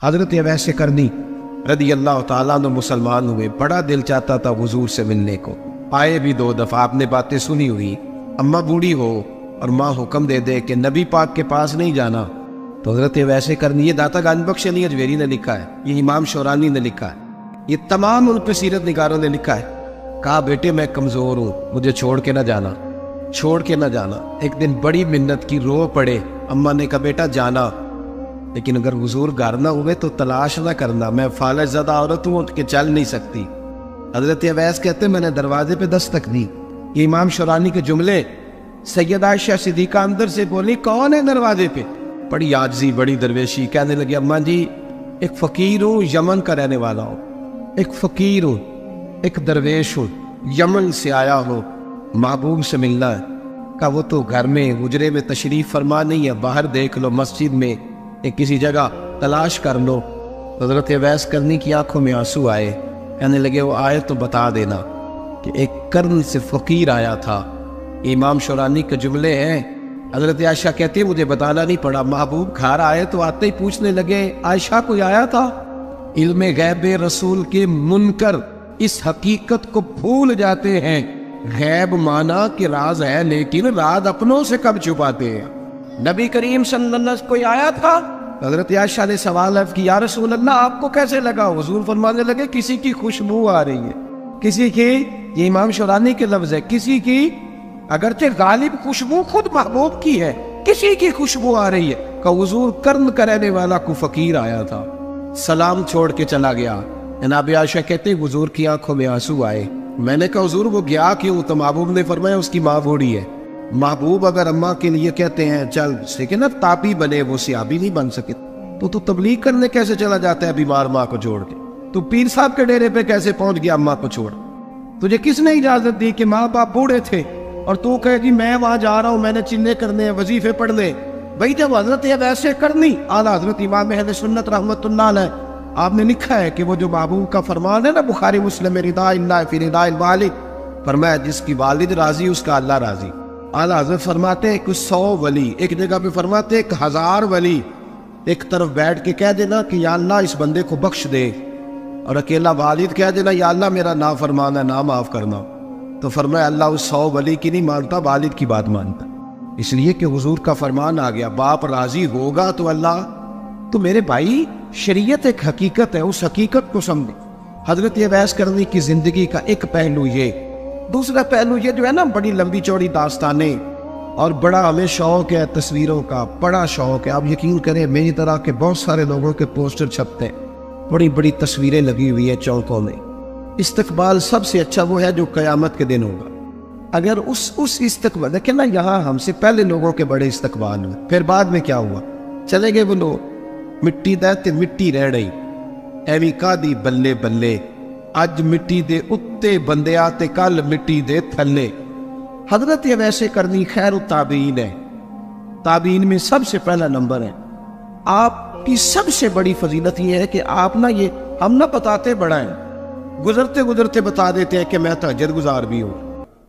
हजरत अवैस करनी रदी अल्लाह ताला अन्हु मुसलमान हुए। बड़ा दिल चाहता था हुजूर से मिलने को। आए भी 2 दफा, आपने बातें सुनी हुई। अम्मा बूढ़ी हो और माँ हुक्म दे दे कि नबी पाक के पास नहीं जाना, तो हजरत अवैस करनी, ये दाता गालिब बख्श अली अजमेरी ने लिखा है, ये इमाम शौरानी ने लिखा है, ये तमाम उन पे सीरत निगारों ने लिखा है। कहा बेटे मैं कमजोर हूँ, मुझे छोड़ के ना जाना, छोड़ के ना जाना। एक दिन बड़ी मिन्नत की, रो पड़े। अम्मा ने कहा बेटा जाना, लेकिन अगर हुजूर घर ना हुए तो तलाश ना करना, मैं फालज ज़दा औरत हूँ, उठ के चल नहीं सकती। हजरत अवैस कहते मैंने दरवाजे पे दस्तक दी। ये इमाम शौरानी के जुमले। सैयदा आयशा सिद्दीका अंदर से बोली कौन है दरवाजे पे? बड़ी आजजी, बड़ी दरवेशी। कहने लगी अम्मा जी एक फ़कीर हूँ, यमन का रहने वाला हूँ, एक फ़कीर हूँ, एक दरवेश हूँ, यमन से आया हूँ, महबूब से मिलना है। कहा वो तो घर में हुजरे में तशरीफ़ फरमा नहीं है, बाहर देख लो, मस्जिद में या किसी जगह तलाश कर लो। हज़रत अवैस करनी की आंखों में आंसू आए। कहने लगे वो आए तो बता देना कि एक कर्न से फ़कीर आया था। इमाम शौरानी के जुमले हैं। हज़रत आयशा कहती है मुझे बताना नहीं पड़ा, महबूब घर आए तो आते ही पूछने लगे आयशा कोई आया था? इल्मे गैब रसूल के मुनकर इस हकीकत को भूल जाते हैं। गैब माना कि राज है, लेकिन राज अपनों से कब छुपाते हैं। नबी करीम सल्लल्लाहु अलैहि वसल्लम कोई आया था? हजरत आयशा ने सवाल किया या रसूल अल्लाह आपको कैसे लगा? हुजूर फरमाने लगे किसी की खुशबू आ रही है, किसी की, ये इमाम शौरानी के लफ्ज है, किसी की अगरचे गालिब खुशबू खुद महबूब की है, किसी की खुशबू आ रही है। का हुजूर कर्म करने वाला को फकीर आया था, सलाम छोड़ के चला गया। जनाब आयशा कहते हुजूर की आंखों में आंसू आए। मैंने कहा हुजूर वो गया क्यों? तो महबूब ने फरमाया उसकी माँ बूढ़ी है। महबूब अगर अम्मा के लिए कहते हैं चल, लेकिन ना ताबी बने, वो सियाबी नहीं बन सके, तो तबलीग करने कैसे चला जाता है बीमार माँ को छोड़ के? तो पीर साहब के डेरे पे कैसे पहुंच गया अम्मा को छोड़? तुझे किसने इजाजत दी कि माँ बाप बूढ़े थे और तू कहेगी मैं वहां जा रहा हूं, मैंने चिल्ले करने हैं, वजीफे पढ़ने? भाई जब हजरत वैसे करनी आला हजरत इमाम अहले सुन्नत रहमतुल्लाह अलैह, आपने लिखा है कि वो जो महबूब का फरमान है ना बुखारी मुस्लिम में, रिदा इल्ला फी रिदाइल वालिद, फरमाया जिसकी वालिद राजी उसका अल्लाह राजी। आला हजरत फरमाते हैं कुछ 100 वली, एक जगह पे फरमाते 1000 वली एक तरफ बैठ के कह देना कि या अल्लाह इस बंदे को बख्श दे, और अकेला वालिद कह देना या अल्लाह मेरा ना फरमाना, ना माफ करना। तो फरमाया अल्लाह उस 100 वली की नहीं मानता, वालिद की बात मानता। इसलिए कि हुजूर का फरमान आ गया बाप राजी होगा तो अल्लाह। तो मेरे भाई शरीयत एक हकीकत है, उस हकीकत को समझे। हजरत अवैस करनी की जिंदगी का एक पहलू ये, दूसरा पहलू ये जो है ना बड़ी लंबी चौड़ी दास्तानें, और बड़ा हमें शौक है तस्वीरों का, बड़ा शौक है। आप यकीन करें मेरी तरह के बहुत सारे लोगों के पोस्टर छपते हैं, बड़ी बड़ी तस्वीरें लगी हुई है चौकों में। इस्तकबाल सबसे अच्छा वो है जो क़यामत के दिन होगा। अगर उस इस्तकबाल देखें ना, यहाँ हमसे पहले लोगों के बड़े इस्तकबाल हुए, फिर बाद में क्या हुआ? चले गए वो लोग, मिट्टी दैते मिट्टी रह रही, एवी कादी बल्ले बल्ले, अज मिट्टी दे उत्ते बंदे आते कल मिट्टी दे थल्ले। हजरत वैसे करनी खैर ताबीन है, ताबीन में सबसे पहला नंबर है। आपकी सबसे बड़ी फजीलत यह है कि आप ना, ये हम ना बताते बड़ा है, गुजरते गुजरते बता देते हैं कि मैं तहज्जुद गुजार भी हूँ,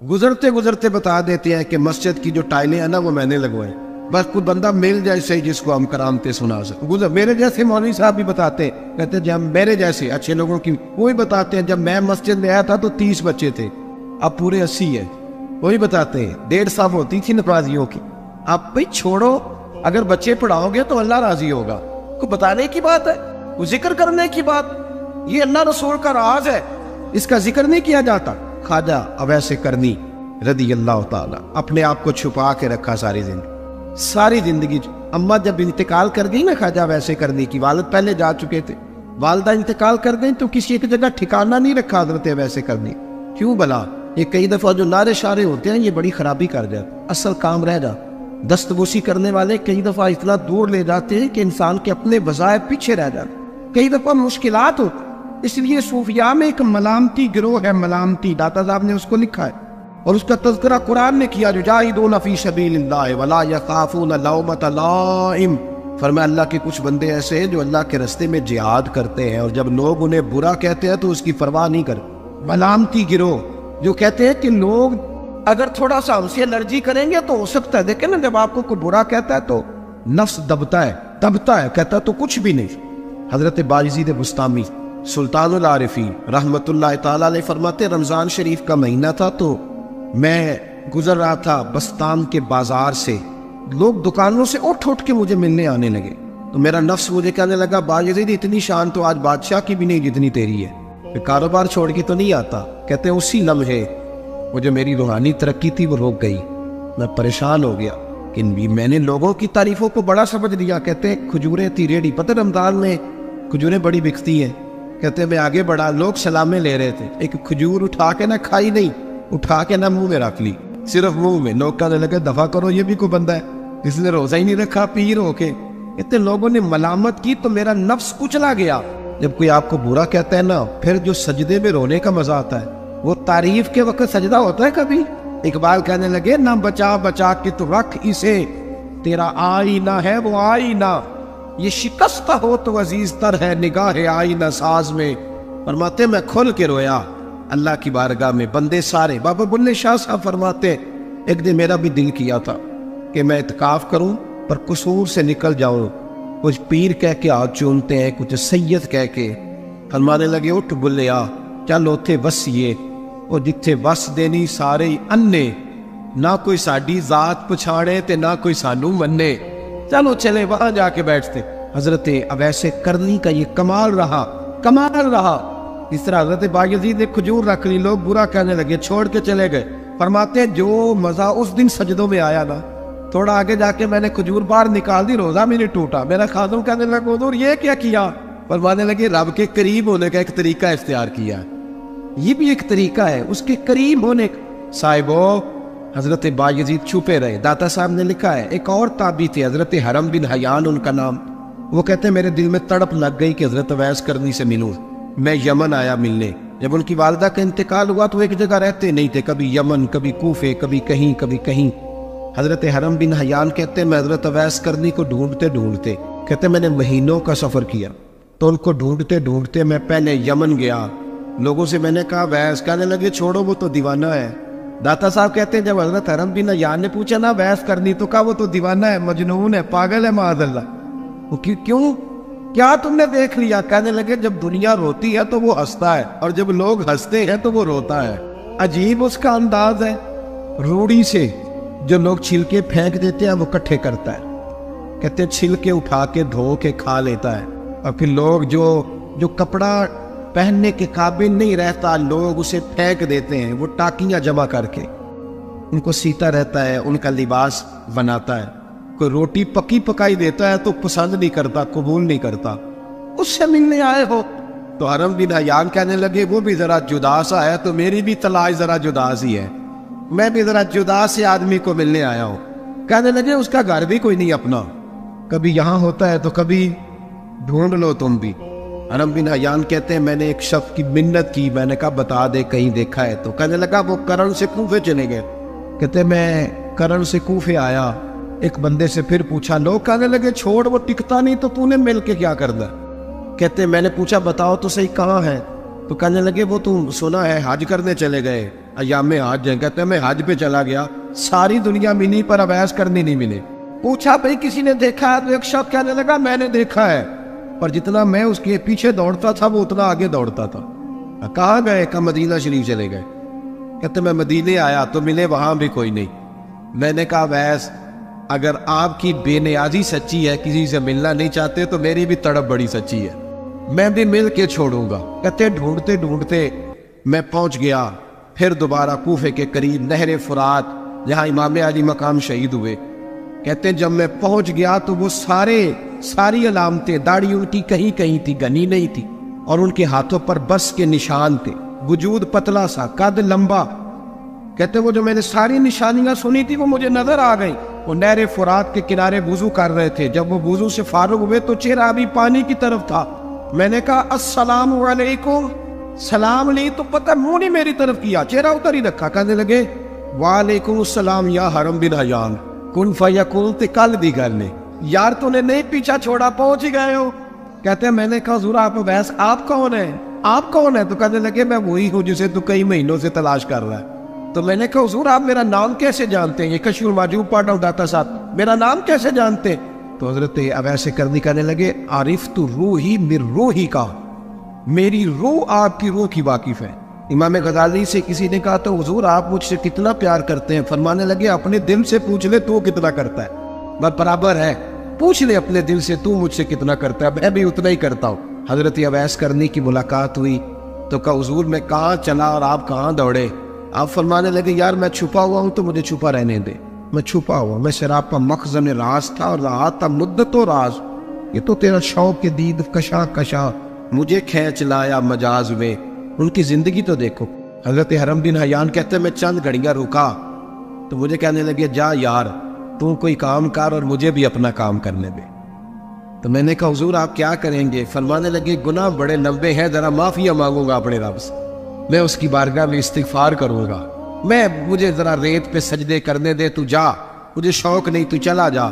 गुजरते गुजरते बता देते हैं कि मस्जिद की जो टाइलें हैं ना वो मैंने लगवाए। बस कोई बंदा मिल जाए सही जिसको हम करामते सुना सके। मेरे जैसे मौलवी साहब भी बताते, कहते जब मेरे जैसे अच्छे लोगों की वही बताते हैं जब मैं मस्जिद में आया था तो 30 बच्चे थे, अब पूरे 80 है। वही बताते हैं 150 होती थी नमाजियों की। आप भाई छोड़ो, अगर बच्चे पढ़ाओगे तो अल्लाह राजी होगा। को बताने की बात है, वो जिक्र करने की बात, ये अल्लाह रसूल का राज है, इसका जिक्र नहीं किया जाता। ख्वाजा अवैस करनी रदी अल्लाह ताला अपने आप को छुपा के रखा सारी जिंदगी। अम्मा जब इंतकाल कर गई ना ख्वाजा वैसे करने की, वालिद पहले जा चुके थे, वालदा इंतकाल कर गई तो किसी एक जगह ठिकाना नहीं रखा हजरत वैसे करनी। क्यों भला? ये कई दफा जो नारे शारे होते हैं ये बड़ी खराबी कर जाते, असल काम रह जा। दस्तबोसी करने वाले कई दफा इतना दूर ले जाते हैं कि इंसान के अपने वज़ाइफ पीछे रह जाते, कई दफा मुश्किलात होती। इसलिए सूफिया में एक मलामती गिरोह है, मलामती, दाता साहब ने उसको लिखा है और उसका तज़किरा कुरान ने किया, युजाहिदून फी सबीलिल्लाह वला यखाफून लौमत लाइम। फरमाया अल्लाह के कुछ बंदे ऐसे हैं जो अल्लाह के रास्ते में जिहाद करते हैं और जब लोग उन्हें बुरा कहते हैं तो उसकी परवाह नहीं करते। मलामती गिरोह जो कहते हैं कि लोग अगर थोड़ा सा हमसे एलर्जी करेंगे तो हो सकता है, देखे ना जब आपको कोई बुरा कहता है तो नफ्स दबता है, कहता तो कुछ भी नहीं, हजरत बायज़ीद बुस्तामी सुल्तानुल आरिफीन रहमतुल्लाह ताला अलैह फरमाते, रमज़ान शरीफ का महीना था तो मैं गुजर रहा था बस्तान के बाजार से, लोग दुकानों से उठ उठ के मुझे मिलने आने लगे। तो मेरा नफ्स मुझे कहने लगा, बायज़ीद इतनी शान तो आज बादशाह की भी नहीं जितनी तेरी है, फिर कारोबार छोड़ के तो नहीं आता। कहते हैं उसी लम्हे वो जो मेरी रूहानी तरक्की थी वो रुक गई, मैं परेशान हो गया कि मैंने लोगों की तारीफों को बड़ा समझ लिया। कहते हैं खजूरें थी रेडी, पता रमजान में खजूरें बड़ी बिकती हैं। कहते हैं मैं आगे बढ़ा, लोग सलामें ले रहे थे, एक खजूर उठा के ना खाई नहीं, उठा के ना मुंह में रख ली, सिर्फ मुंह में। लोग कहने लगे दफा करो, ये भी कोई बंदा है इसने रोजा ही नहीं रखा पीर होके। इतने लोगों ने मलामत की तो मेरा नफ्स कुचला गया। जब कोई आपको बुरा कहता है ना, फिर जो सजदे में रोने का मजा आता है वो तारीफ के वक्त सजदा होता है कभी। इकबाल कहने लगे, ना बचा बचा के तो रख इसे, तेरा आईना है वो आईना, ये शिकस्त हो तो अजीज तर है निगाह आईना साज में। फरमाते मैं खुल के रोया अल्लाह की बारगाह में। बंदे सारे, बाबा बुल्ले शाह साहब फरमाते, एक दिन मेरा भी दिल किया था कि मैं इत्काफ करूं पर कसूर से निकल जाऊं। कुछ पीर कह के हाथ चूमते हैं, कुछ सैयद कह के। फरमाने लगे उठ बुल्लिया चल उथे वसीए, और जिथे वस देनी सारे ही अन्ने, ना कोई साडी जात पछाणे ते ना कोई सानू मन्ने। चलो चले वहां जाके बैठते। हजरत अवैसे करनी का ये कमाल रहा, कमाल रहा। इस तरह हजरत बायज़ीद ने खजूर रख ली, लोग बुरा कहने लगे, छोड़ के चले गए। फरमाते जो मजा उस दिन सजदों में आया ना, थोड़ा आगे जाके मैंने खजूर बाहर निकाल दी, रोजा भी नहीं टूटा। मेरा खादम कहने लगा हुजूर ये क्या किया? फरमाने लगे रब के करीब होने का एक तरीका इख्तियार किया, ये भी एक तरीका है उसके करीब होने का। साहिबो हजरत बायज़ीद छुपे रहे। दाता साहब ने लिखा है, एक और ताबी थे हजरत हरम बिन हयान उनका नाम। वो कहते हैं मेरे दिल में तड़प लग गई कि हजरत अवैस करनी से मिलूं। मैं यमन आया मिलने। जब उनकी वालदा का इंतकाल हुआ तो एक जगह रहते नहीं थे, कभी यमन, कभी कूफे, कभी कहीं कभी कहीं। हजरत हरम बिन हयान कहते हैं मैं हजरत अवैस करनी को ढूंढते ढूंढते, कहते मैंने महीनों का सफर किया, तो उनको ढूंढते ढूंढते मैं पहले यमन गया। लोगों से मैंने कहा वैस, कहने लगे छोड़ो वो तो दीवाना है। दाता साहब कहते हैं जब हजरत हरम बिन हयान ने पूछा ना वैस करनी, तो कहा वो तो दीवाना है, मजनून है, पागल है माअज़ल्लाह। वो क्यों, क्या तुमने देख लिया? कहने लगे जब दुनिया रोती है तो वो हंसता है, और जब लोग हंसते हैं तो वो रोता है। अजीब उसका अंदाज है। रूढ़ी से जो लोग छिलके फेंक देते हैं वो इकट्ठे करता है। कहते छिलके उठा के धो के खा लेता है, और फिर लोग जो कपड़ा पहनने के काबिल नहीं रहता लोग उसे फेंक देते हैं, वो टाकियां जमा करके उनको सीता रहता है, उनका लिबास बनाता है। कोई रोटी पकी पकाई देता है तो पसंद नहीं करता, कबूल नहीं करता। उससे मिलने आए हो? तो हरम बिन हयान कहने लगे वो भी जरा जुदा सा है, तो मेरी भी तलाश जरा जुदा सी है, मैं भी जरा जुदा से आदमी को मिलने आया हूं। कहने लगे उसका घर भी कोई नहीं अपना, कभी यहां होता है तो कभी ढूंढ लो तुम भी। हरम बिन हयान कहते हैं मैंने एक शख्स की मिन्नत की, मैंने कहा बता दे कहीं देखा है। तो कहने लगा वो करण से कूफे चले गए। कहते मैं करण से कूफे आया, एक बंदे से फिर पूछा, लोग कहने लगे छोड़ वो टिकता नहीं, तो तूने मिल के क्या करना? कहते मैंने पूछा बताओ तो सही कहाँ है? तो कहने लगे वो तुम सुना है हज करने चले गए, अयाम हज है। कहते मैं हज पे चला गया, सारी दुनिया मिली पर अवैस करनी नहीं मिले। पूछा भाई किसी ने देखा है? तो एक शख्स कहने लगा मैंने देखा है, पर जितना मैं उसके पीछे दौड़ता था वो उतना आगे दौड़ता था। कहाँ गए? का मदीना शरीफ चले गए। कहते मैं मदीने आया तो मिले वहां भी कोई नहीं। मैंने कहा वैस अगर आपकी बेनियाजी सच्ची है, किसी से मिलना नहीं चाहते, तो मेरी भी तड़प बड़ी सच्ची है, मैं भी मिल के छोड़ूंगा। कहते ढूंढते ढूंढते मैं पहुंच गया फिर दोबारा कूफे के करीब नहर फुरात, जहां इमाम अली मकाम शहीद हुए। कहते जब मैं पहुंच गया तो वो सारी अलामतें, दाढ़ी उनकी कहीं कहीं थी, घनी नहीं थी, और उनके हाथों पर बस के निशान थे, वजूद पतला सा, कद लंबा। कहते वो जो मैंने सारी निशानियां सुनी थी वो मुझे नजर आ गई। वो नहर फुरात के किनारे वुजू कर रहे थे, जब वो वुजू से फारुग हुए तो चेहरा अभी पानी की तरफ था। मैंने कहा अस्सलाम वालेकुम, सलाम ली तो पता मुंह नहीं मेरी तरफ किया, चेहरा उधर ही रखा। कहने लगे वालेकुम सलाम या हरम बिन हयान, कुन फयकुन, ते कल दी गल ने यार तूने नहीं पीछा छोड़ा, पहुंच ही गए हो। कहते मैंने कहा हुजूर आप वैस आप कौन है, आप कौन है? तो कहने लगे मैं वही हूँ जिसे तू कई महीनों से तलाश कर रहा है। तो मैंने कहा हुजूर आप मेरा नाम कैसे जानते हैं? ये कशफुल माजूब पढ़ रहा हूँ दाता साहब, मेरा नाम कैसे जानते? तो हजरत अवैस करनी कहने लगे, आरिफ तू रूही मिर रूही का, मेरी रूह आपकी रूह की वाकिफ है। इमाम गजाली से किसी ने कहा तो हुजूर आप मुझसे कितना प्यार करते हैं? फरमाने लगे अपने दिल से पूछ ले तू कितना करता है, बस बराबर है, पूछ ले अपने दिल से तू मुझसे कितना करता है, मैं भी उतना ही करता हूँ। हजरत अवैस करनी की मुलाकात हुई तो कहा हुजूर मैं कहाँ चला और आप कहाँ दौड़े? आप फरमाने लगे यार मैं छुपा हुआ हूँ तो मुझे छुपा रहने दे, मैं छुपा हुआ, मैं शराब का मखज़न राज था और रहा था मुद्दतो राज, ये तो तेरा शौक के दीद कशा कशा मुझे खींच लाया मजाज में। उनकी जिंदगी तो देखो। हजरत हरम बिन हयान कहते मैं चंद घड़ियां रुका तो मुझे कहने लगे जा यार तू कोई काम कर और मुझे भी अपना काम करने दे। तो मैंने कहा हुजूर आप क्या करेंगे? फरमाने लगे गुनाह बड़े लंबे हैं, जरा माफिया मांगूंगा अपने रब से, मैं उसकी बारगाह में इस्तिगफार करूंगा, मुझे जरा रेत पे सजदे करने दे, तू जा, मुझे शौक नहीं, तू चला जा।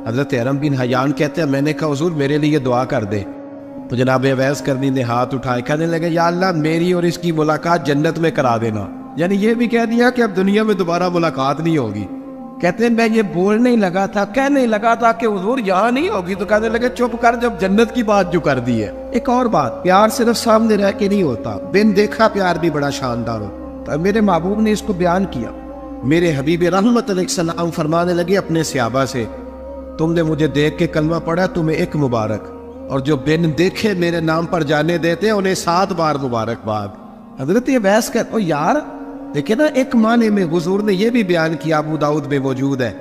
हजरत हरम बिन हयान कहते हैं मैंने कहा हुजूर मेरे लिए दुआ कर दे। तो जनाब अवैस करनी ने हाथ उठाए, कहने लगे या अल्लाह मेरी और इसकी मुलाकात जन्नत में करा देना। यानी ये भी कह दिया कि अब दुनिया में दोबारा मुलाकात नहीं होगी। कहते हैं मैं ये बोलने ही लगा था, कहने लगा था कि हुजूर यहाँ नहीं होगी, तो कहने लगे चुप कर, जब जन्नत की बात जो कर दी है। एक और बात, प्यार सिर्फ सामने रह के नहीं होता, बिन देखा प्यार भी बड़ा शानदार होता। तो मेरे महबूब ने इसको बयान किया। मेरे हबीब रहमत अलैहिस्सलाम फरमाने लगे अपने सहाबा से, तुमने मुझे देख के कलमा पढ़ा, तुम्हें एक मुबारक, और जो बिन देखे मेरे नाम पर जाने देते उन्हें 7 बार मुबारकबाद। हजरत ये बहस कर ओ यार देखिए ना, एक माने में हुजूर ने यह भी बयान किया, अबू दाऊद में मौजूद है।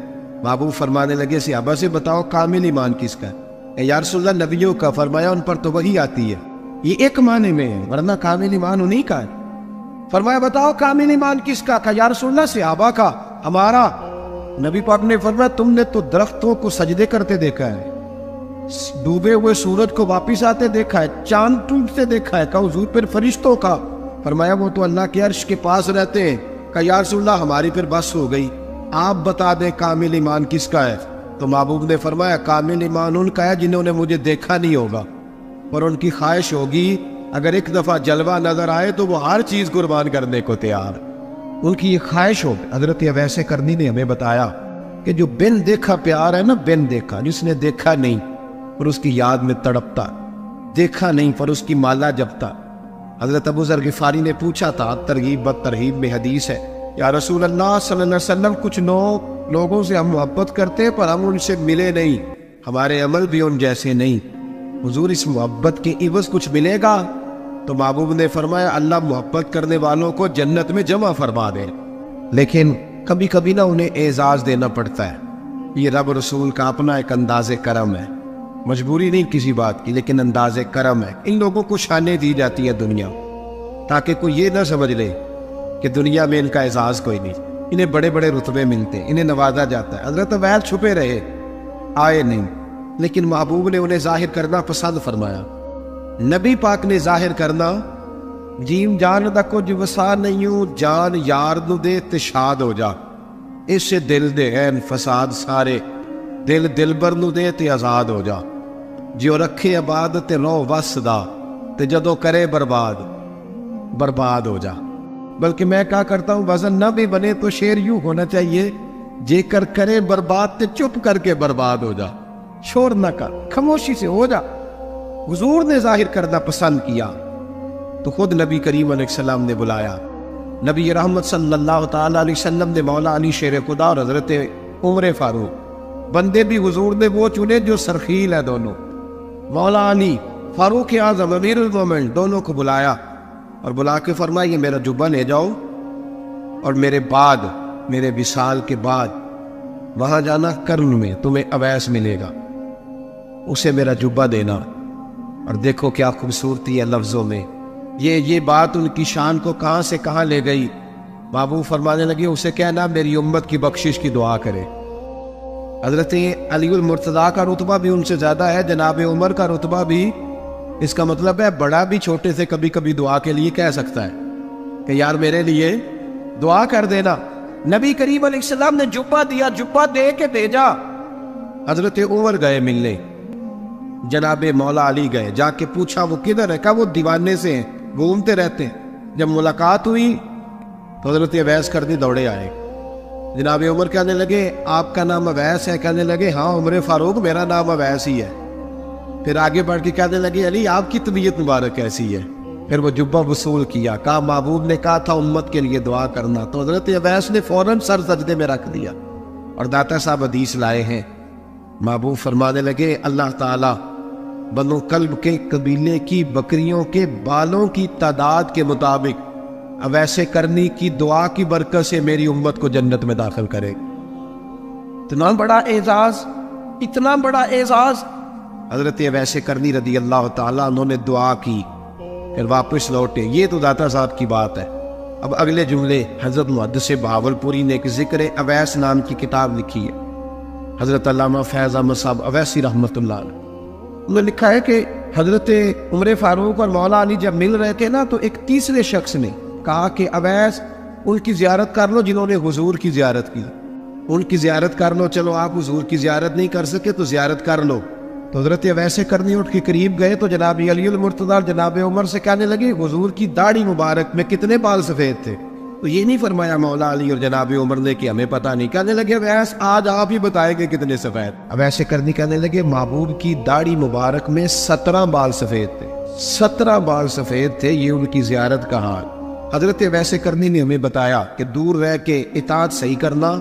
महबूब फरमाने लगे सहाबा से बताओ कामिल ईमान किसका है? या रसूलल्लाह नबियों का। फरमाया उन पर तो वही आती है, ये एक माने में है, वरना कामिल ईमान उन्हीं का है। फरमाया बताओ कामिल ईमान किसका? का या रसूलल्लाह सहाबा का, हमारा। नबी पाक ने फरमाया तुमने तो दरख्तों को सजदे करते देखा है, डूबे हुए सूरज को वापिस आते देखा है, चांद टूटते देखा है। का हुजूर फिर फरिश्तों का? फरमाया वो तो अल्लाह के अर्श के पास रहते हैं। का या रसूलल्लाह हमारी फिर बस हो गई, आप बता दें कामिल ईमान किसका है? तो महबूब ने फरमाया कामिल ईमान उनका है जिन्होंने मुझे देखा नहीं होगा, पर उनकी ख्वाहिश होगी अगर एक दफा जलवा नजर आए तो वो हर चीज कुर्बान करने को तैयार, उनकी ये ख्वाहिश होगी। हजरत वैसे करनी ने हमें बताया कि जो बिन देखा प्यार है ना, बिन देखा, जिसने देखा नहीं पर उसकी याद में तड़पता, देखा नहीं पर उसकी माला जपता। हजरत अबू ज़र गिफारी ने पूछा था, तरगीब ब तरहीब में हदीस है, या रसूल अल्लाह सल्लल्लाहु अलैहि वसल्लम कुछ लोगों से हम मोहब्बत करते हैं पर हम उनसे मिले नहीं, हमारे अमल भी उन जैसे नहीं, हुजूर इस मोहब्बत के इवज कुछ मिलेगा? तो महबूब ने फरमाया अल्लाह मोहब्बत करने वालों को जन्नत में जमा फरमा दे, लेकिन कभी कभी ना उन्हें एजाज देना पड़ता है। ये रब रसूल का अपना एक अंदाज़े करम है, मजबूरी नहीं किसी बात की, लेकिन अंदाज़े करम है। इन लोगों को शानें दी जाती है दुनिया, ताकि कोई ये ना समझ ले कि दुनिया में इनका एजाज कोई नहीं, इन्हें बड़े बड़े रुतबे मिलते हैं, इन्हें नवाजा जाता है। हजरत वैल छुपे रहे, आए नहीं, लेकिन महबूब ने उन्हें जाहिर करना पसंद फरमाया। नबी पाक ने जाहिर करना, जीम जान दा कुछ वसा नहीं हूं, जान यार नू दे ते शाद हो जा, इससे दिल दे ऐन फसाद सारे, दिल दिलबर नू दे ते आजाद हो जा, जो रखे आबाद ते रो वसदा, ते जदों करे बर्बाद बर्बाद हो जा। बल्कि मैं क्या करता हूं, वजन न भी बने तो शेर यूं होना चाहिए, जेकर करे बर्बाद ते चुप करके बर्बाद हो जा, शोर न कर, खामोशी से हो जा। हुजूर ने जाहिर करना पसंद किया तो खुद नबी करीम अलैहिस्सलाम ने बुलाया। नबी रहमत सल्लल्लाहु ताला अलैहि वसल्लम ने मौला अली शेर खुदा और हजरत उमर फारूक, बंदे भी हुजूर ने वो चुने जो सरखील है दोनों, मौला अली फारूक आजम अमीरुल मोमिनीन, दोनों को बुलाया और बुला के फरमाया ये मेरा जुब्बा ले जाओ और मेरे बाद, मेरे विसाल के बाद वहां जाना, कर्न में तुम्हें अवैस मिलेगा, उसे मेरा जुब्बा देना। और देखो क्या खूबसूरती है लफ्जों में, ये बात उनकी शान को कहां से कहां ले गई। बाबू फरमाने लगे उसे कहना मेरी उम्मत की बख्शिश की दुआ करे। हजरत अलीउल मुर्तज़ा का रुतबा भी उनसे ज्यादा है, जनाब उमर का रुतबा भी, इसका मतलब है बड़ा भी छोटे से कभी कभी दुआ के लिए कह सकता है कि यार मेरे लिए दुआ कर देना। नबी करीम अलैहिस्सलाम ने जुब्बा दिया, जुब्बा दे के भेजा। हजरत उमर गए मिलने, जनाब मौला अली गए, जाके पूछा वो किधर है? कहा वो दीवाने से हैं, घूमते रहते हैं। जब मुलाकात हुई तो हजरत अवैस करनी दौड़े आए, जनाब उमर कहने लगे आपका नाम अवैस है? कहने लगे हाँ उमर फारूक मेरा नाम अवैस ही है। फिर आगे बढ़ के कहने लगे अली आपकी तबीयत मुबारक कैसी है? फिर वो जुब्बा वसूल किया, कहा महबूब ने कहा था उम्मत के लिए दुआ करना, तो हजरत अवैस ने फौरन सर सजदे में रख दिया। और दाता साहब हदीस लाए हैं, महबूब फरमाने लगे अल्लाह ताला बनो कल्ब के कबीले की बकरियों के बालों की तादाद के मुताबिक अवैसे करनी की दुआ की बरकत से मेरी उम्मत को जन्नत में दाखिल करे। इतना बड़ा एजाज, इतना बड़ा एजाज। हजरत अवैसे करनी रदी अल्लाह ताला उन्होंने दुआ की, फिर वापस लौटे। ये तो दाता साहब की बात है। अब अगले जुमले हजरत मुहद्दिस भावलपुरी ने एक जिक्र अवैस नाम की किताब लिखी है। हजरत अल्लामा फैज अहमद साहब अवैसी रहमतुल्लाह अलैह, उन्होंने लिखा है कि हजरत उमर फारूक और मौला अली जब मिल रहे थे ना, तो एक तीसरे शख्स ने कहा कि अवैस उनकी जियारत कर लो जिन्होंने हुजूर की जियारत की, उनकी जियारत कर लो। चलो आप हुजूर की जियारत नहीं कर सके तो जियारत कर लो। तो हजरत अवैसे करनी उठ के करीब गए तो जनाब अली मुर्तज़ा जनाब उमर से कहने लगे हुजूर की दाढ़ी मुबारक में कितने बाल सफ़ेद थे? तो ये नहीं फरमाया मौला अली और जनाब उमर ने कि हमें पता नहीं। कहने लगे अवैस आज आप ही बताएंगे कितने सफ़ेद। अवैसे करनी कहने लगे महबूब की दाढ़ी मुबारक में 17 बाल सफ़ेद थे, 17 बाल सफ़ेद थे। ये उनकी जियारत का हाल। हजरत अवैसे करनी ने हमें बताया कि दूर रह के इताअत सही करना,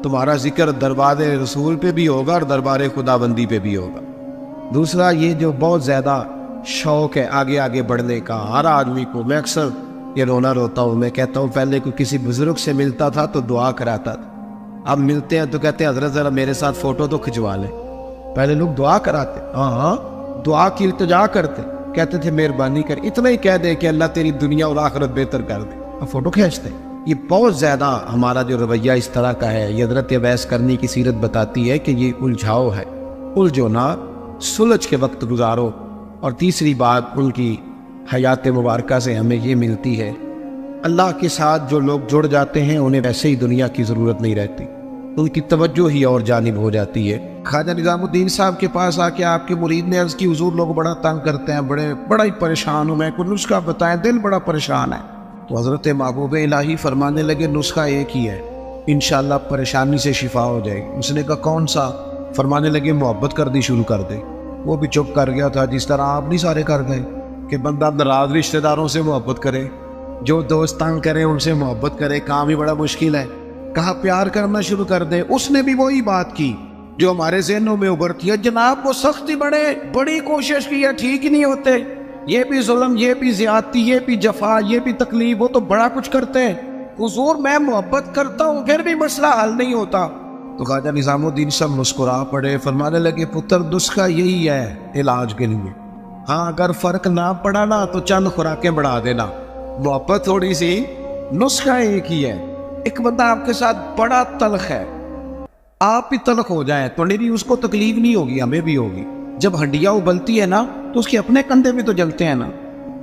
तुम्हारा जिक्र दरबार रसूल पे भी होगा और दरबार खुदाबंदी पे भी होगा। दूसरा ये जो बहुत ज़्यादा शौक़ है आगे आगे बढ़ने का हर आदमी को, मैं अक्सर ये रोना रोता हूँ। मैं कहता हूँ पहले कोई किसी बुजुर्ग से मिलता था तो दुआ कराता था, अब मिलते हैं तो कहते हैं हजरत ज़रा मेरे साथ फ़ोटो तो खिंचवा लें। पहले लोग दुआ कराते, हाँ दुआ की इल्तिजा करते, कहते थे मेहरबानी कर, इतना ही कह दे कि अल्लाह तेरी दुनिया और आखिरत बेहतर कर दे, अब फ़ोटो खींचते। ये बहुत ज़्यादा हमारा जो रवैया इस तरह का है। ये हजरत अवैस करनी की सीरत बताती है कि ये उलझाओ है, उलझो ना, सुलझ के वक्त गुजारो। और तीसरी बात उनकी हयात मुबारका से हमें ये मिलती है, अल्लाह के साथ जो लोग जुड़ जाते हैं उन्हें वैसे ही दुनिया की ज़रूरत नहीं रहती, उनकी तवज्जो ही और जानिब हो जाती है। ख्वाजा निज़ामुद्दीन साहब के पास आके आपके मुरीद ने अर्ज़ की हुजूर लोग बड़ा तंग करते हैं, बड़ा ही परेशान हूँ मैं, कोई नुस्खा बताएं, दिल बड़ा परेशान है। तो हज़रत महबूब इलाही फरमाने लगे नुस्खा एक ही है, इंशाअल्लाह परेशानी से शिफा हो जाएगी। उसने कहा कौन सा? फरमाने लगे मोहब्बत करनी शुरू कर दे। वो भी चुप कर गया था जिस तरह आप नहीं सारे कर गए कि बंदा नाराज रिश्तेदारों से मोहब्बत करे, जो दोस्त तंग करे उनसे मोहब्बत करे, काम ही बड़ा मुश्किल है। कहा प्यार करना शुरू कर दे। उसने भी वही बात की जो हमारे ज़हनों में उभरती है, जनाब वो सख्ती बड़ी कोशिश की है, ठीक ही नहीं होते, ये भी जुल्म, ये भी ज्यादती, ये भी जफा, ये भी तकलीफ, वो तो बड़ा कुछ करते हैं। हुजूर मैं मोहब्बत करता हूँ फिर भी मसला हल नहीं होता। तो ख्वाजा निज़ामुद्दीन सब मुस्कुरा पड़े, फरमाने लगे पुत्र नुस्खा यही है इलाज के लिए, हाँ अगर फर्क ना पड़ा ना तो चंद खुराकें बढ़ा देना, मोहब्बत थोड़ी सी, नुस्खा एक ही है। एक बंदा आपके साथ बड़ा तल्ख है, आप भी तल्ख हो जाए तो नहीं उसको तकलीफ नहीं होगी, हमें भी होगी। जब हड्डियां उबलती है ना तो उसके अपने कंधे भी तो जलते हैं ना।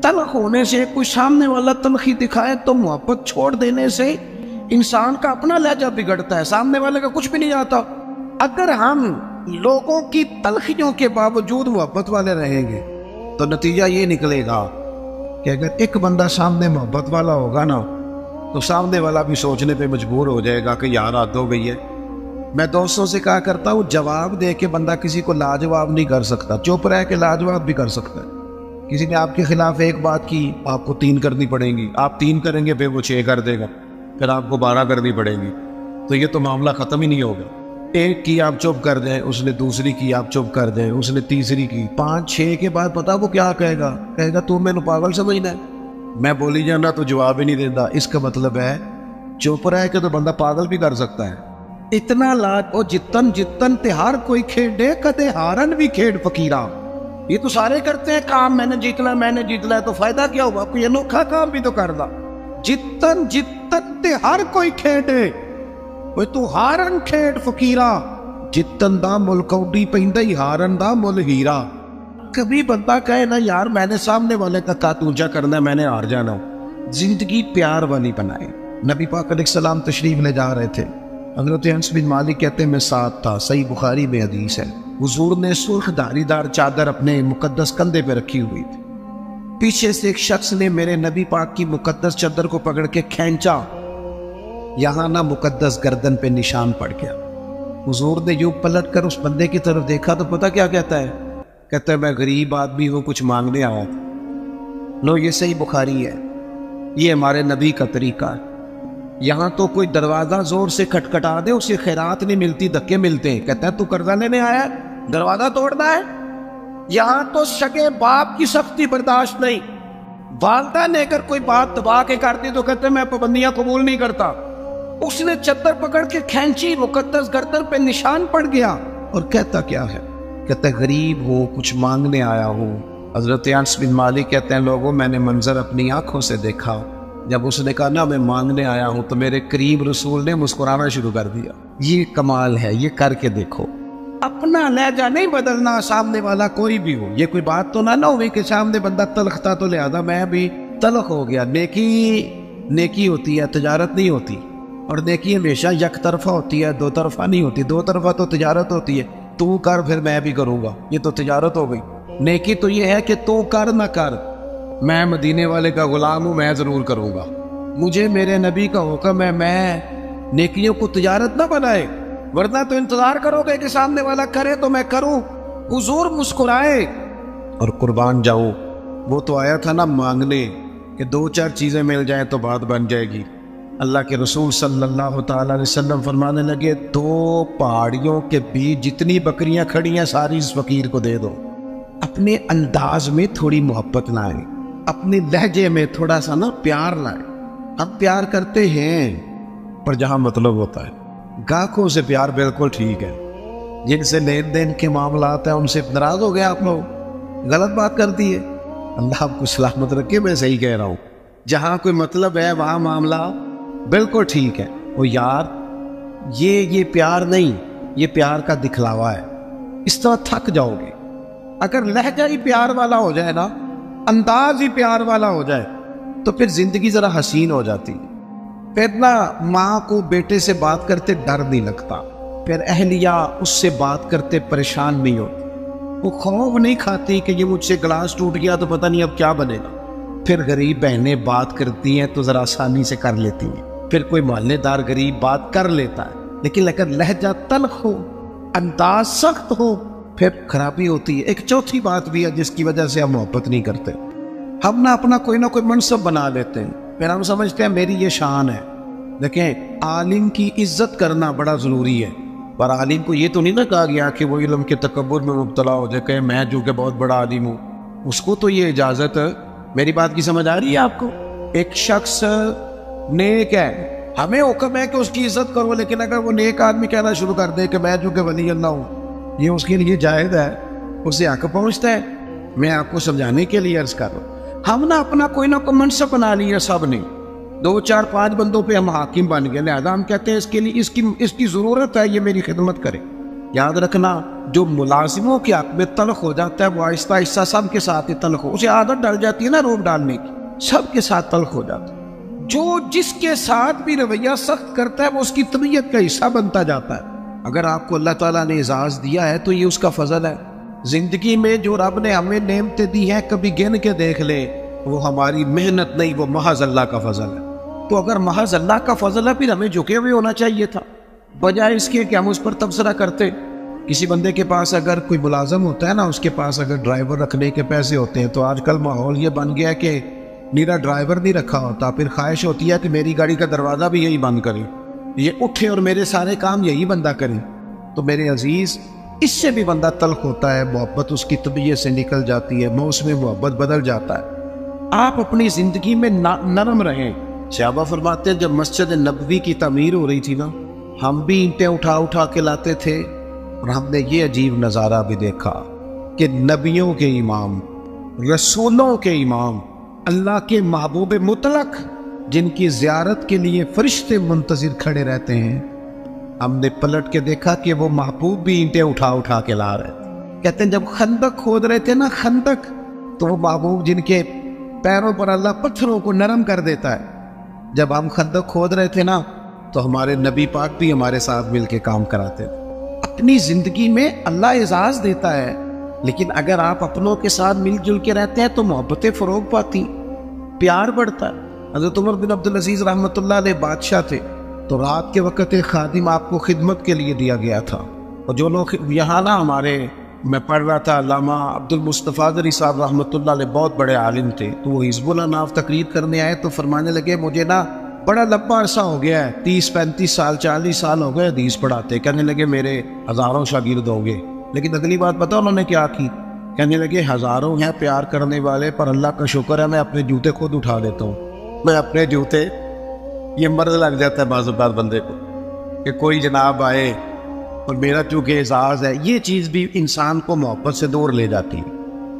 तल्ख होने से कोई सामने वाला तल्खी दिखाए तो मोहब्बत छोड़ देने से इंसान का अपना लहजा बिगड़ता है, सामने वाले का कुछ भी नहीं आता। अगर हम लोगों की तल्खियों के बावजूद मोहब्बत वाले रहेंगे तो नतीजा ये निकलेगा कि अगर एक बंदा सामने मोहब्बत वाला होगा ना तो सामने वाला भी सोचने पे मजबूर हो जाएगा कि यार हद हो गई है। मैं दोस्तों से कहा करता हूँ जवाब दे के बंदा किसी को लाजवाब नहीं कर सकता, चुप रह के लाजवाब भी कर सकता है। किसी ने आपके खिलाफ एक बात की, आपको 3 करनी पड़ेंगी, आप 3 करेंगे फिर वो 6 कर देगा, फिर आपको 12 करनी पड़ेगी, तो ये तो मामला ख़त्म ही नहीं होगा। एक की आप चुप कर दें, उसने दूसरी की आप चुप कर दें, उसने तीसरी की, 5-6 के बाद पता वो क्या कहेगा, कहेगा तू मैंने पागल समझना है, मैं बोली जाना तो जवाब ही नहीं देता। इसका मतलब है चुप रह के तो बंदा पागल भी कर सकता है। इतना लाज ओ जितन जितन तिहार कोई खेडे कदे हारन भी खेड फकीरा। ये तो सारे करते हैं काम, मैंने जीत लिया तो फायदा क्या हुआ, कोई अनोखा काम भी तो कर ला। जितन जितन तिहार कोई खेडे वो तू हारन खेड फकीरा, जितन दा मुल कौडी पैंदा ही हारन दा मुल हीरा। कभी बंदा कहे ना यार मैंने सामने वाले का कात ऊंचा करना है, मैंने हार जाना, जिंदगी प्यार वाली बनाए। नबी पाक अलैहिस्सलाम तशरीफ ले जा रहे थे, हज़रत अनस बिन मालिक कहते मैं साथ था, सही बुखारी में हदीस है। हुजूर ने सुर्ख धारीदार चादर अपने मुकद्दस कंधे पे रखी हुई थी, पीछे से एक शख्स ने मेरे नबी पाक की मुकद्दस चादर को पकड़ के खींचा, यहाँ ना मुकद्दस गर्दन पे निशान पड़ गया। हुजूर ने यूं पलट कर उस बंदे की तरफ देखा तो पता क्या कहता है? कहता है मैं गरीब आदमी हूँ, कुछ मांगने आया था। लो ये सही बुखारी है, ये हमारे नबी का तरीका है। यहाँ तो कोई दरवाजा जोर से खटखटा दे उसे खैरात नहीं मिलती, धक्के मिलते हैं। कहता है तू कर्जा लेने आया है, दरवाजा तोड़ना है? यहाँ तो सगे बाप की सख्ती बर्दाश्त नहीं। वालदा ने अगर कोई बात दबा के करती तो कहते मैं पाबंदियां कबूल नहीं करता। उसने चद्दर पकड़ के खींची, मुकद्दस गर्दन पे निशान पड़ गया। और कहता क्या है? कहता है गरीब हो, कुछ मांगने आया हूँ। हजरत अनस बिन मालिक कहते हैं लोगों मैंने मंजर अपनी आंखों से देखा, जब उसने कहा ना मैं मांगने आया हूँ तो मेरे करीब रसूल ने मुस्कुराना शुरू कर दिया। ये कमाल है, ये करके देखो। अपना लहजा नहीं बदलना, सामने वाला कोई भी हो। ये कोई बात तो ना हुई कि सामने बंदा तलख था तो लिहाजा मैं भी तलख हो गया। नेकी होती है, तजारत नहीं होती। और नेकी हमेशा यक तरफा होती है, दो तरफा नहीं होती। दो तरफा तो तजारत होती है, तू कर फिर मैं भी करूंगा, ये तो तजारत हो गई। नेकी तो ये है कि तू कर ना कर, मैं मदीने वाले का गुलाम हूं, मैं जरूर करूंगा। मुझे मेरे नबी का हुक्म है, मैं नेकियों को तजारत ना बनाए, वरना तो इंतजार करोगे कि सामने वाला करे तो मैं करूं। हुजूर मुस्कुराए और कुर्बान जाऊं। वो तो आया था ना मांगने कि दो चार चीजें मिल जाए तो बात बन जाएगी। अल्लाह के रसूल सल्लल्लाहु ताला अलैहि वसल्लम फरमाने लगे, दो पहाड़ियों के बीच जितनी बकरियां खड़ी हैं सारी इस फकीर को दे दो। अपने अंदाज में थोड़ी मोहब्बत लाए, अपने लहजे में थोड़ा सा ना प्यार लाए। हम प्यार करते हैं पर जहां मतलब होता है। गाहकों से प्यार बिल्कुल ठीक है, जिनसे लेन देन के मामला आता है उनसे नाराज हो गए आप लोग, गलत बात कर दी है। अल्लाह आपको सलामत रखे, मैं सही कह रहा हूं। जहां कोई मतलब है वहां मामला बिल्कुल ठीक है। वो यार ये प्यार नहीं, ये प्यार का दिखलावा है। इस तरह थक जाओगे। अगर लहजा ही प्यार वाला हो जाए ना, अंदाज ही प्यार वाला हो जाए तो फिर जिंदगी जरा हसीन हो जाती। फिर ना माँ को बेटे से बात करते डर नहीं लगता, फिर अहलिया उससे बात करते परेशान नहीं होती। वो खौफ नहीं खाती कि ये मुझसे गिलास टूट गया तो पता नहीं अब क्या बनेगा। फिर गरीब बहनें बात करती हैं तो जरा आसानी से कर लेती हैं। फिर कोई मोहल्लेदार गरीब बात कर लेता है, लेकिन अगर लहजा तल्ख हो, अंदाज सख्त हो, फिर खराबी होती है। एक चौथी बात भी है जिसकी वजह से हम मोहब्बत नहीं करते। हम ना अपना कोई ना कोई मनसब बना लेते हैं, फिर हम समझते हैं मेरी ये शान है। देखें, आलिम की इज्जत करना बड़ा ज़रूरी है, पर आलिम को ये तो नहीं ना कहा गया कि वो इल्म के तकब्बुर में मुब्तला हो जाए, कहे मैं जो कि बहुत बड़ा आलिम हूँ। उसको तो ये इजाज़त, मेरी बात की समझ आ रही है आपको? एक शख्स नेक है, हमें हुक्म है कि उसकी इज्जत करो, लेकिन अगर वो नेक आदमी कहना शुरू कर दे कि मैं जो कि वली अल्लाह हूँ, ये उसके लिए जायज़ है, उसे हक पहुँचता है। मैं आपको समझाने के लिए अर्ज कर रहा हूँ। हम ना अपना कोई ना कोई मनसब बना लिया सब ने, 2 4 5 बंदों पे हम हाकिम बन गए, लिहाजा हम कहते हैं इसके लिए इसकी ज़रूरत है, ये मेरी खिदमत करे। याद रखना, जो मुलाजिमों के हक में तल्ख हो जाता है वो आहिस्ता आहिस्ता सब के साथ ही तल्ख हो, उसे आदत डल जाती है ना रोब डालने की, सब के साथ तल्ख हो जाता है। जो जिसके साथ भी रवैया सख्त करता है वो उसकी तबीयत का हिस्सा बनता जाता है। अगर आपको अल्लाह ताला ने एजाज दिया है तो ये उसका फजल है। जिंदगी में जो रब ने हमें नेमतें दी हैं कभी गिन के देख ले, वो हमारी मेहनत नहीं, वो महज अल्लाह का फजल है। तो अगर महज अल्लाह का फजल है फिर हमें झुके हुए होना चाहिए था, बजाय इसके कि हम उस पर तबसरा करते। किसी बंदे के पास अगर कोई मुलाजम होता है ना, उसके पास अगर ड्राइवर रखने के पैसे होते हैं, तो आजकल माहौल ये बन गया कि नीरा ड्राइवर नहीं रखा होता, फिर ख्वाहिश होती है कि मेरी गाड़ी का दरवाज़ा भी यही बंद करे, ये उठे और मेरे सारे काम यही बंदा करे। तो मेरे अजीज़, इससे भी बंदा तल्ख होता है, मोहब्बत उसकी तबीयत से निकल जाती है, मौसम मोहब्बत बदल जाता है। आप अपनी ज़िंदगी में नरम रहें। सहाबा फरमाते हैं जब मस्जिद नबवी की तमीर हो रही थी ना, हम भी ईंटें उठा उठा के लाते थे, और हमने ये अजीब नज़ारा भी देखा कि नबियों के इमाम, रसूलों के इमाम, अल्लाह के महबूब मुतलक, जिनकी ज़ियारत के लिए फरिश्ते मुंतज़िर खड़े रहते हैं, हमने पलट के देखा कि वो महबूब भी ईंटें उठा उठा के ला रहे थे। कहते हैं जब खंदक खोद रहे थे ना, खंदक, तो वो महबूब जिनके पैरों पर अल्लाह पत्थरों को नरम कर देता है, जब हम खंदक खोद रहे थे ना, तो हमारे नबी पाक भी हमारे साथ मिल के काम कराते थे। अपनी ज़िंदगी में अल्लाह एजाज देता है, लेकिन अगर आप अपनों के साथ मिलजुल के रहते हैं तो मोहब्बतें फ़रोग पाती, प्यार बढ़ता है। हज़रत उमर बिन अब्दुल अज़ीज़ रहमतुल्लाह अलैह बादशाह थे, तो रात के वक्त एक खादिम आपको खिदमत के लिए दिया गया था। और जो लोग यहाँ ना हमारे, मैं पढ़ रहा था, अल्लामा अब्दुल मुस्तफ़ा ज़री साहब रहमतुल्लाह अलैह बहुत बड़े आलिम थे, तो वो हिज़्बुल्लाह नाफ तकरीर करने आए तो फरमाने लगे मुझे ना बड़ा लंबा अरसा हो गया है, 30-35 साल 40 साल हो गए हदीस पढ़ाते। कहने लगे मेरे हज़ारों शागिर्द होंगे। लेकिन अगली बात पता उन्होंने क्या की? कहने लगे हज़ारों हैं प्यार करने वाले, पर अल्लाह का शुक्र है मैं अपने जूते खुद उठा लेता हूँ। मैं अपने जूते, ये मर्द लग जाता है बाज़ बंदे को कि कोई जनाब आए, और मेरा चूँकि एजाज़ है, ये चीज़ भी इंसान को मोहब्बत से दूर ले जाती है।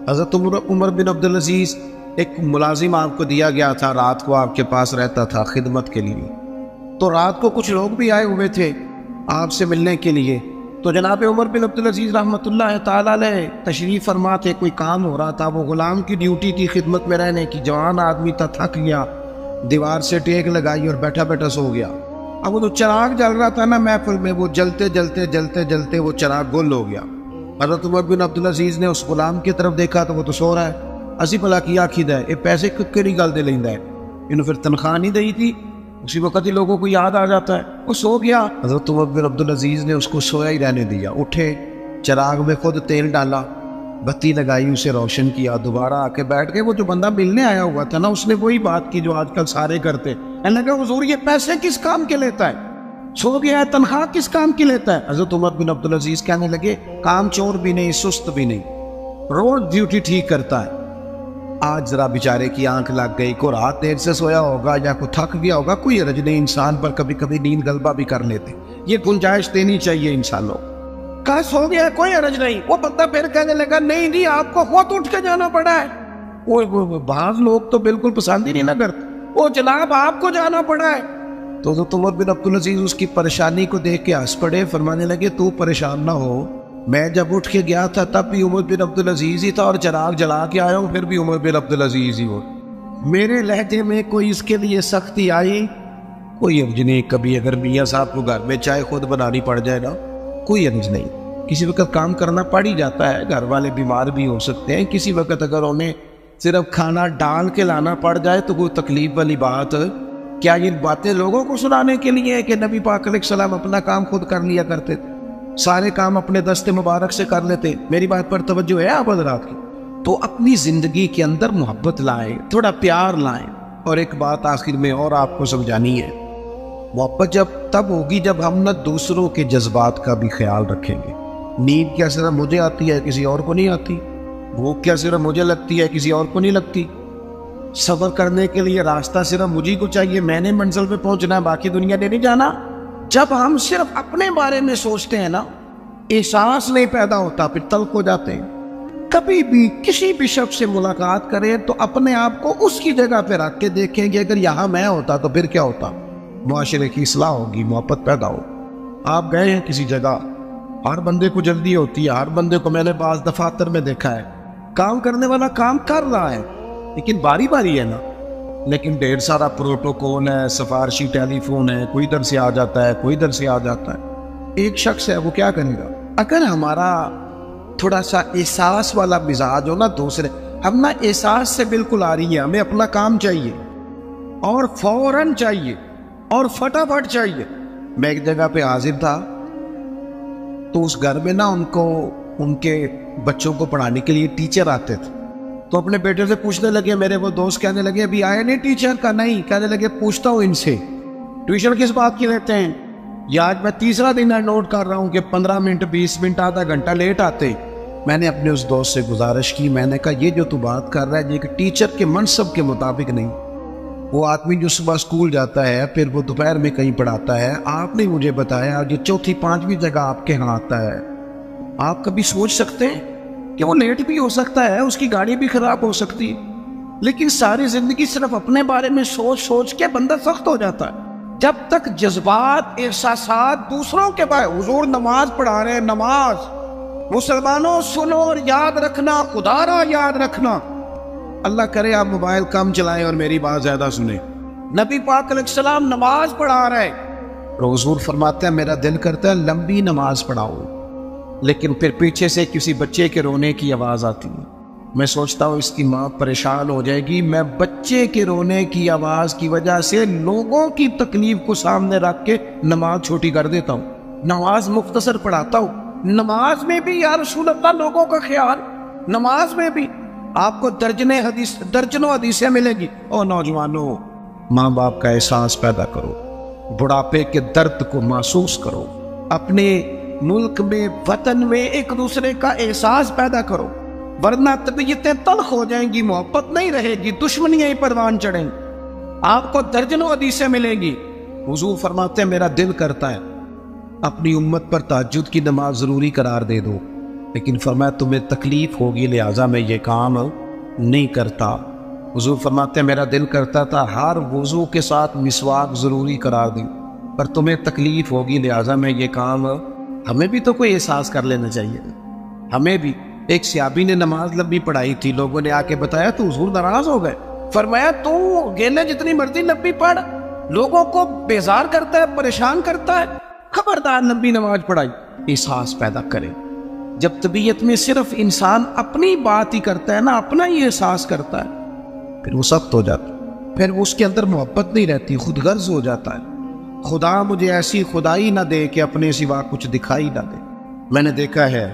हज़रत उमर बिन अब्दुल अज़ीज़, एक मुलाजिम आपको दिया गया था, रात को आपके पास रहता था खिदमत के लिए। तो रात को कुछ लोग भी आए हुए थे आपसे मिलने के लिए। तो जनाब उमर बिन अब्दुल अज़ीज़ रहमतुल्लाह ताला अलैह तशरीफ़ फरमा थे, कोई काम हो रहा था, वो गुलाम की ड्यूटी थी खिदमत में रहने की। जवान आदमी था, थक गया, दीवार से टेक लगाई और बैठा बैठा सो गया। अब वो तो चिराग जल रहा था ना महफिल में, वो जलते जलते जलते जलते वो चिराग गुल हो गया। हज़रत उमर बिन अब्दुल अज़ीज़ ने उस गुलाम की तरफ देखा तो वो तो सो रहा है। असी भला की आखिद है, ये पैसे किहड़ी गल दे लैंदा है, इन्हों फिर तनख्वाह नहीं दी थी। उसी वक्त ही लोगों को याद आ जाता है, वो सो गया। हज़रत उमर बिन अब्दुल अज़ीज़ ने उसको सोया ही रहने दिया। उठे, चिराग में खुद तेल डाला, बत्ती लगाई, उसे रोशन किया, दोबारा आके बैठ गए। वो जो बंदा मिलने आया हुआ था ना, उसने वही बात की जो आजकल सारे करते। लगा हुजूर ये पैसे किस काम के लेता है, सो गया है, तनख्वाह किस काम की लेता है? हज़रत उमर बिन अब्दुल अज़ीज़ कहने लगे काम चोर भी नहीं, सुस्त भी नहीं, रोज ड्यूटी ठीक करता है। आज जरा बेचारे की आंख लग गई, को रात देर से सोया होगा या को थक गया होगा, कोई हर्ज नहीं, इंसान पर कभी कभी नींद गलबा भी कर लेते, ये गुंजाइश देनी चाहिए इंसानों। कहा सो गया कोई हर्ज नहीं। वो बंदा फिर कहने लगा नहीं नहीं आपको खुद उठ के जाना पड़ा है। वो बाज लोग तो बिल्कुल पसंद ही नहीं ना करते, वो जनाब आपको जाना पड़ा है। तो उमर बिन अब्दुल अज़ीज़ उसकी परेशानी को देख के हंस पड़े, फरमाने लगे तू परेशान ना हो, मैं जब उठ के गया था तब भी उमर बिन अब्दुल अज़ीज़ ही था, और चिराग जला के आया हूँ फिर भी उमर बिन अब्दुल अज़ीज़ ही हो। मेरे लहजे में कोई इसके लिए सख्ती आई कोई अर्ज नहीं। कभी अगर मियाँ साहब को घर में चाय खुद बनानी पड़ जाए ना, कोई अर्ज नहीं, किसी वक्त काम करना पड़ ही जाता है, घर वाले बीमार भी हो सकते हैं, किसी वक्त अगर उन्हें सिर्फ खाना डाल के लाना पड़ जाए तो कोई तकलीफ वाली बात। क्या ये बातें लोगों को सुनाने के लिए है कि नबी पाक अलैहिस्सलाम अपना काम खुद कर लिया करते थे, सारे काम अपने दस्ते मुबारक से कर लेते? मेरी बात पर तवज्जो है आप हज़रात की? तो अपनी जिंदगी के अंदर मोहब्बत लाएं, थोड़ा प्यार लाएं। और एक बात आखिर में और आपको समझानी है, मोहब्बत जब तब होगी जब हम न दूसरों के जज्बात का भी ख्याल रखेंगे। नींद क्या सिर्फ मुझे आती है, किसी और को नहीं आती? भूख क्या सिर्फ मुझे लगती है, किसी और को नहीं लगती? सफर करने के लिए रास्ता सिर्फ मुझी को चाहिए, मैंने मंजिल पे पहुंचना है, बाकी दुनिया ने नहीं जाना। जब हम सिर्फ अपने बारे में सोचते हैं ना, एहसास नहीं पैदा होता, फिर तल्ख हो जाते हैं। कभी भी किसी भी शख्स से मुलाकात करें तो अपने आप को उसकी जगह पे रख के देखेंगे, अगर यहाँ मैं होता तो फिर क्या होता? मुआशरे की इस्लाह होगी, मोहब्बत पैदा हो। आप गए हैं किसी जगह, हर बंदे को जल्दी होती है, हर बंदे को मैंने बाज़ दफातर में देखा है, काम करने वाला काम कर रहा है लेकिन बारी बारी है ना, लेकिन ढेर सारा प्रोटोकॉल है, सिफारशी टेलीफोन है, कोई इधर से आ जाता है, कोई इधर से आ जाता है। एक शख्स है, वो क्या करेगा? अगर हमारा थोड़ा सा एहसास वाला मिजाज हो ना, दूसरे हम ना एहसास से बिल्कुल आ रही है, हमें अपना काम चाहिए और फौरन चाहिए और फटाफट चाहिए। मैं एक जगह पे हाजिर था, तो उस घर में ना उनको उनके बच्चों को पढ़ाने के लिए टीचर आते थे। तो अपने बेटे से पूछने लगे, मेरे वो दोस्त कहने लगे अभी आए नहीं टीचर का? नहीं। कहने लगे पूछता हूँ इनसे ट्यूशन किस बात की लेते हैं? या आज मैं तीसरा दिन है नोट कर रहा हूँ कि 15 मिनट 20 मिनट आधा घंटा लेट आते। मैंने अपने उस दोस्त से गुजारिश की, मैंने कहा ये जो तू बात कर रहा है ये कि टीचर के मनसब के मुताबिक नहीं। वो आदमी जो सुबह स्कूल जाता है, फिर वो दोपहर में कहीं पढ़ाता है, आपने मुझे बताया ये चौथी पांचवी जगह आपके यहाँ आता है। आप कभी सोच सकते हैं कि वो लेट भी हो सकता है, उसकी गाड़ी भी खराब हो सकती है, लेकिन सारी जिंदगी सिर्फ अपने बारे में सोच सोच के बंदा सख्त हो जाता है। जब तक जज्बात एहसासात दूसरों के बारे, हुजूर नमाज पढ़ा रहे हैं, नमाज मुसलमानों सुनो और याद रखना, खुदारा याद रखना। अल्लाह करे आप मोबाइल कम चलाएं और मेरी बात ज्यादा सुने। नबी पाक अलैहिस्सलाम नमाज पढ़ा रहे, हुजूर फरमाते हैं मेरा दिल करता है लंबी नमाज पढ़ाओ, लेकिन फिर पीछे से किसी बच्चे के रोने की आवाज आती है। मैं सोचता हूँ इसकी माँ परेशान हो जाएगी। मैं बच्चे के रोने की आवाज़ की वजह से लोगों की तकलीफ को सामने रख के नमाज छोटी कर देता हूँ, नमाज मुख्तसर पढ़ाता हूँ। नमाज में भी या रसूल अल्लाह लोगों का ख्याल, नमाज में भी आपको दर्जनों हदीसें मिलेगी। और नौजवानों, माँ बाप का एहसास पैदा करो, बुढ़ापे के दर्द को महसूस करो, अपने मुल्क में वतन में एक दूसरे का एहसास पैदा करो, वरना तबीयतें तल्ख हो जाएंगी, मोहब्बत नहीं रहेगी, दुश्मनियां ही परवान चढ़ेंगी। आपको दर्जनों हदीसें मिलेंगी। हुजूर फरमाते हैं मेरा दिल करता है अपनी उम्मत पर तहज्जुद की नमाज जरूरी करार दे दो, लेकिन फरमाया तुम्हें तकलीफ होगी लिहाजा मैं ये काम नहीं करता। हुजूर फरमाते हैं मेरा दिल करता था हर वुजू के साथ मिसवाक जरूरी करार दूं, पर तुम्हें तकलीफ होगी लिहाजा मैं ये काम। हमें भी तो कोई एहसास कर लेना चाहिए। हमें भी एक सियाबी ने नमाज लंबी पढ़ाई थी, लोगों ने आके बताया तो हुजूर नाराज हो गए। फरमाया तू गेले जितनी मर्जी लंबी पढ़, लोगों को बेजार करता है, परेशान करता है, खबरदार लंबी नमाज पढ़ाई। एहसास पैदा करें। जब तबीयत में सिर्फ इंसान अपनी बात ही करता है ना, अपना ही एहसास करता है, फिर वो सख्त हो जाता है, फिर उसके अंदर मोहब्बत नहीं रहती, खुदगर्ज हो जाता है। खुदा मुझे ऐसी खुदाई ना दे कि अपने सिवा कुछ दिखाई ना दे। मैंने देखा है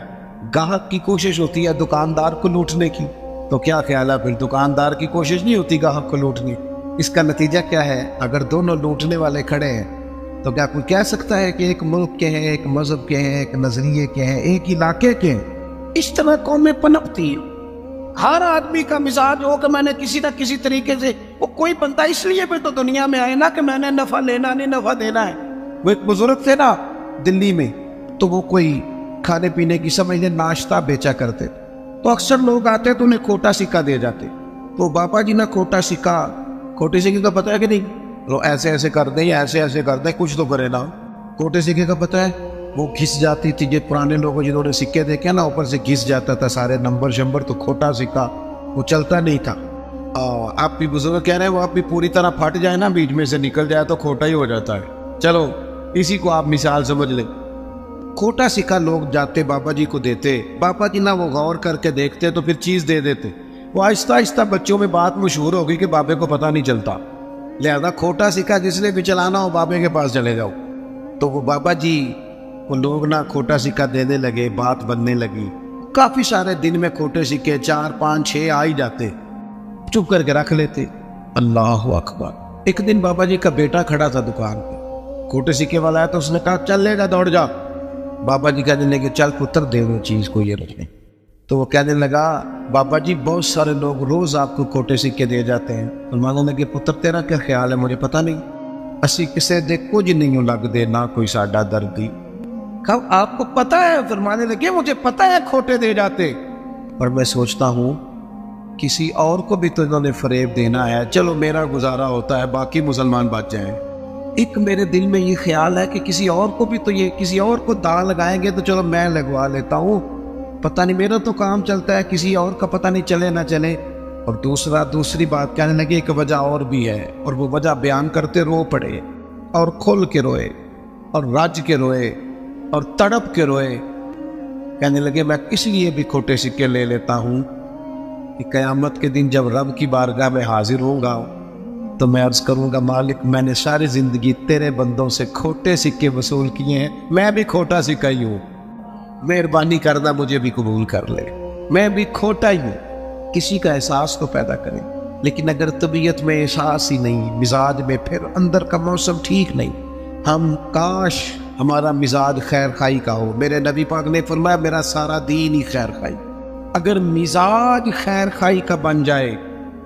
गाहक की कोशिश होती है दुकानदार को लूटने की, तो क्या ख्याल है फिर दुकानदार की कोशिश नहीं होती गाहक को लूटने। इसका नतीजा क्या है? अगर दोनों लूटने वाले खड़े हैं तो क्या कोई कह सकता है कि एक मुल्क के हैं, एक मजहब के हैं, एक नजरिए के हैं, एक इलाके के हैं? इस तरह कौमें पनपती हैं। हर आदमी का मिजाज हो कि मैंने किसी ना किसी तरीके से, वो कोई बंदा इसलिए भी तो दुनिया में आए ना कि मैंने नफा लेना नहीं नफा देना है। वो एक बुजुर्ग थे ना दिल्ली में, तो वो कोई खाने पीने की समझ ले नाश्ता बेचा करते, तो अक्सर लोग आते तो उन्हें खोटा सिक्का दे जाते। तो बाबा जी ना खोटा सिक्का, खोटे सिक्के का पता है कि नहीं? तो ऐसे ऐसे कर दे, ऐसे ऐसे कर दे, कुछ तो करे ना। खोटे सिक्के का पता है? वो घिस जाती थी। जो पुराने लोग जिन्होंने सिक्के देखे ना, ऊपर से घिस जाता था सारे नंबर शंबर, तो खोटा सिक्का वो चलता नहीं था। आप भी बुजुर्ग कह रहे हैं वो आप भी पूरी तरह फट जाए ना, बीच में से निकल जाए तो खोटा ही हो जाता है। चलो इसी को आप मिसाल समझ लें। खोटा सिक्का लोग जाते बाबा जी को देते, बाबा जी ना वो गौर करके देखते तो फिर चीज दे देते। वो आहिस्ता आहिस्ता बच्चों में बात मशहूर हो गई कि बाबे को पता नहीं चलता, लिहाजा खोटा सिक्का जिसने भी चलाना हो बाबे के पास चले जाओ। तो वो बाबा जी वो लोग ना खोटा सिक्का देने लगे, बात बनने लगी। काफी सारे दिन में खोटे सिक्के 4 5 6 आ ही जाते, चुप करके रख लेते। अल्लाह अकबर। एक दिन बाबा जी का बेटा खड़ा था दुकान पे, खोटे सिक्के वाला है तो उसने कहा चल लेगा दौड़ जा। बाबा जी कहने लगे चल पुत्र दे दो चीज को ये रखने। तो वो कहने लगा बाबा जी बहुत सारे लोग रोज आपको खोटे सिक्के दे जाते हैं। तो मानो लगे पुत्र तेरा क्या ख्याल है, मुझे पता नहीं, असी किसे दे कुछ नहीं लग दे ना कोई साडा दर्दी। कब आपको पता है? फरमाने लगे मुझे पता है खोटे दे जाते, पर मैं सोचता हूँ किसी और को भी तो इन्होंने फरेब देना है, चलो मेरा गुजारा होता है बाकी मुसलमान बच जाएं। एक मेरे दिल में ये ख्याल है कि किसी और को भी तो ये किसी और को दाल लगाएंगे तो चलो मैं लगवा लेता हूँ, पता नहीं मेरा तो काम चलता है, किसी और का पता नहीं चले ना चले। और दूसरी बात कहने लगे एक वजह और भी है, और वो वजह बयान करते रो पड़े और खुल के रोए और रज के रोए और तड़प के रोए। कहने लगे मैं इसलिए भी खोटे सिक्के ले लेता हूँ कि कयामत के दिन जब रब की बारगाह में हाजिर होऊंगा तो मैं अर्ज करूंगा मालिक मैंने सारी जिंदगी तेरे बंदों से खोटे सिक्के वसूल किए हैं, मैं भी खोटा सिक्का ही हूँ, मेहरबानी करना मुझे भी कबूल कर ले, मैं भी खोटा ही हूँ। किसी का एहसास तो पैदा करें, लेकिन अगर तबीयत में एहसास ही नहीं, मिजाज में, फिर अंदर का मौसम ठीक नहीं, हम काश हमारा मिजाज खैर खाई का हो। मेरे नबी पाक ने फरमाया मेरा सारा दीन ही खैर खाई। अगर मिजाज खैर खाई का बन जाए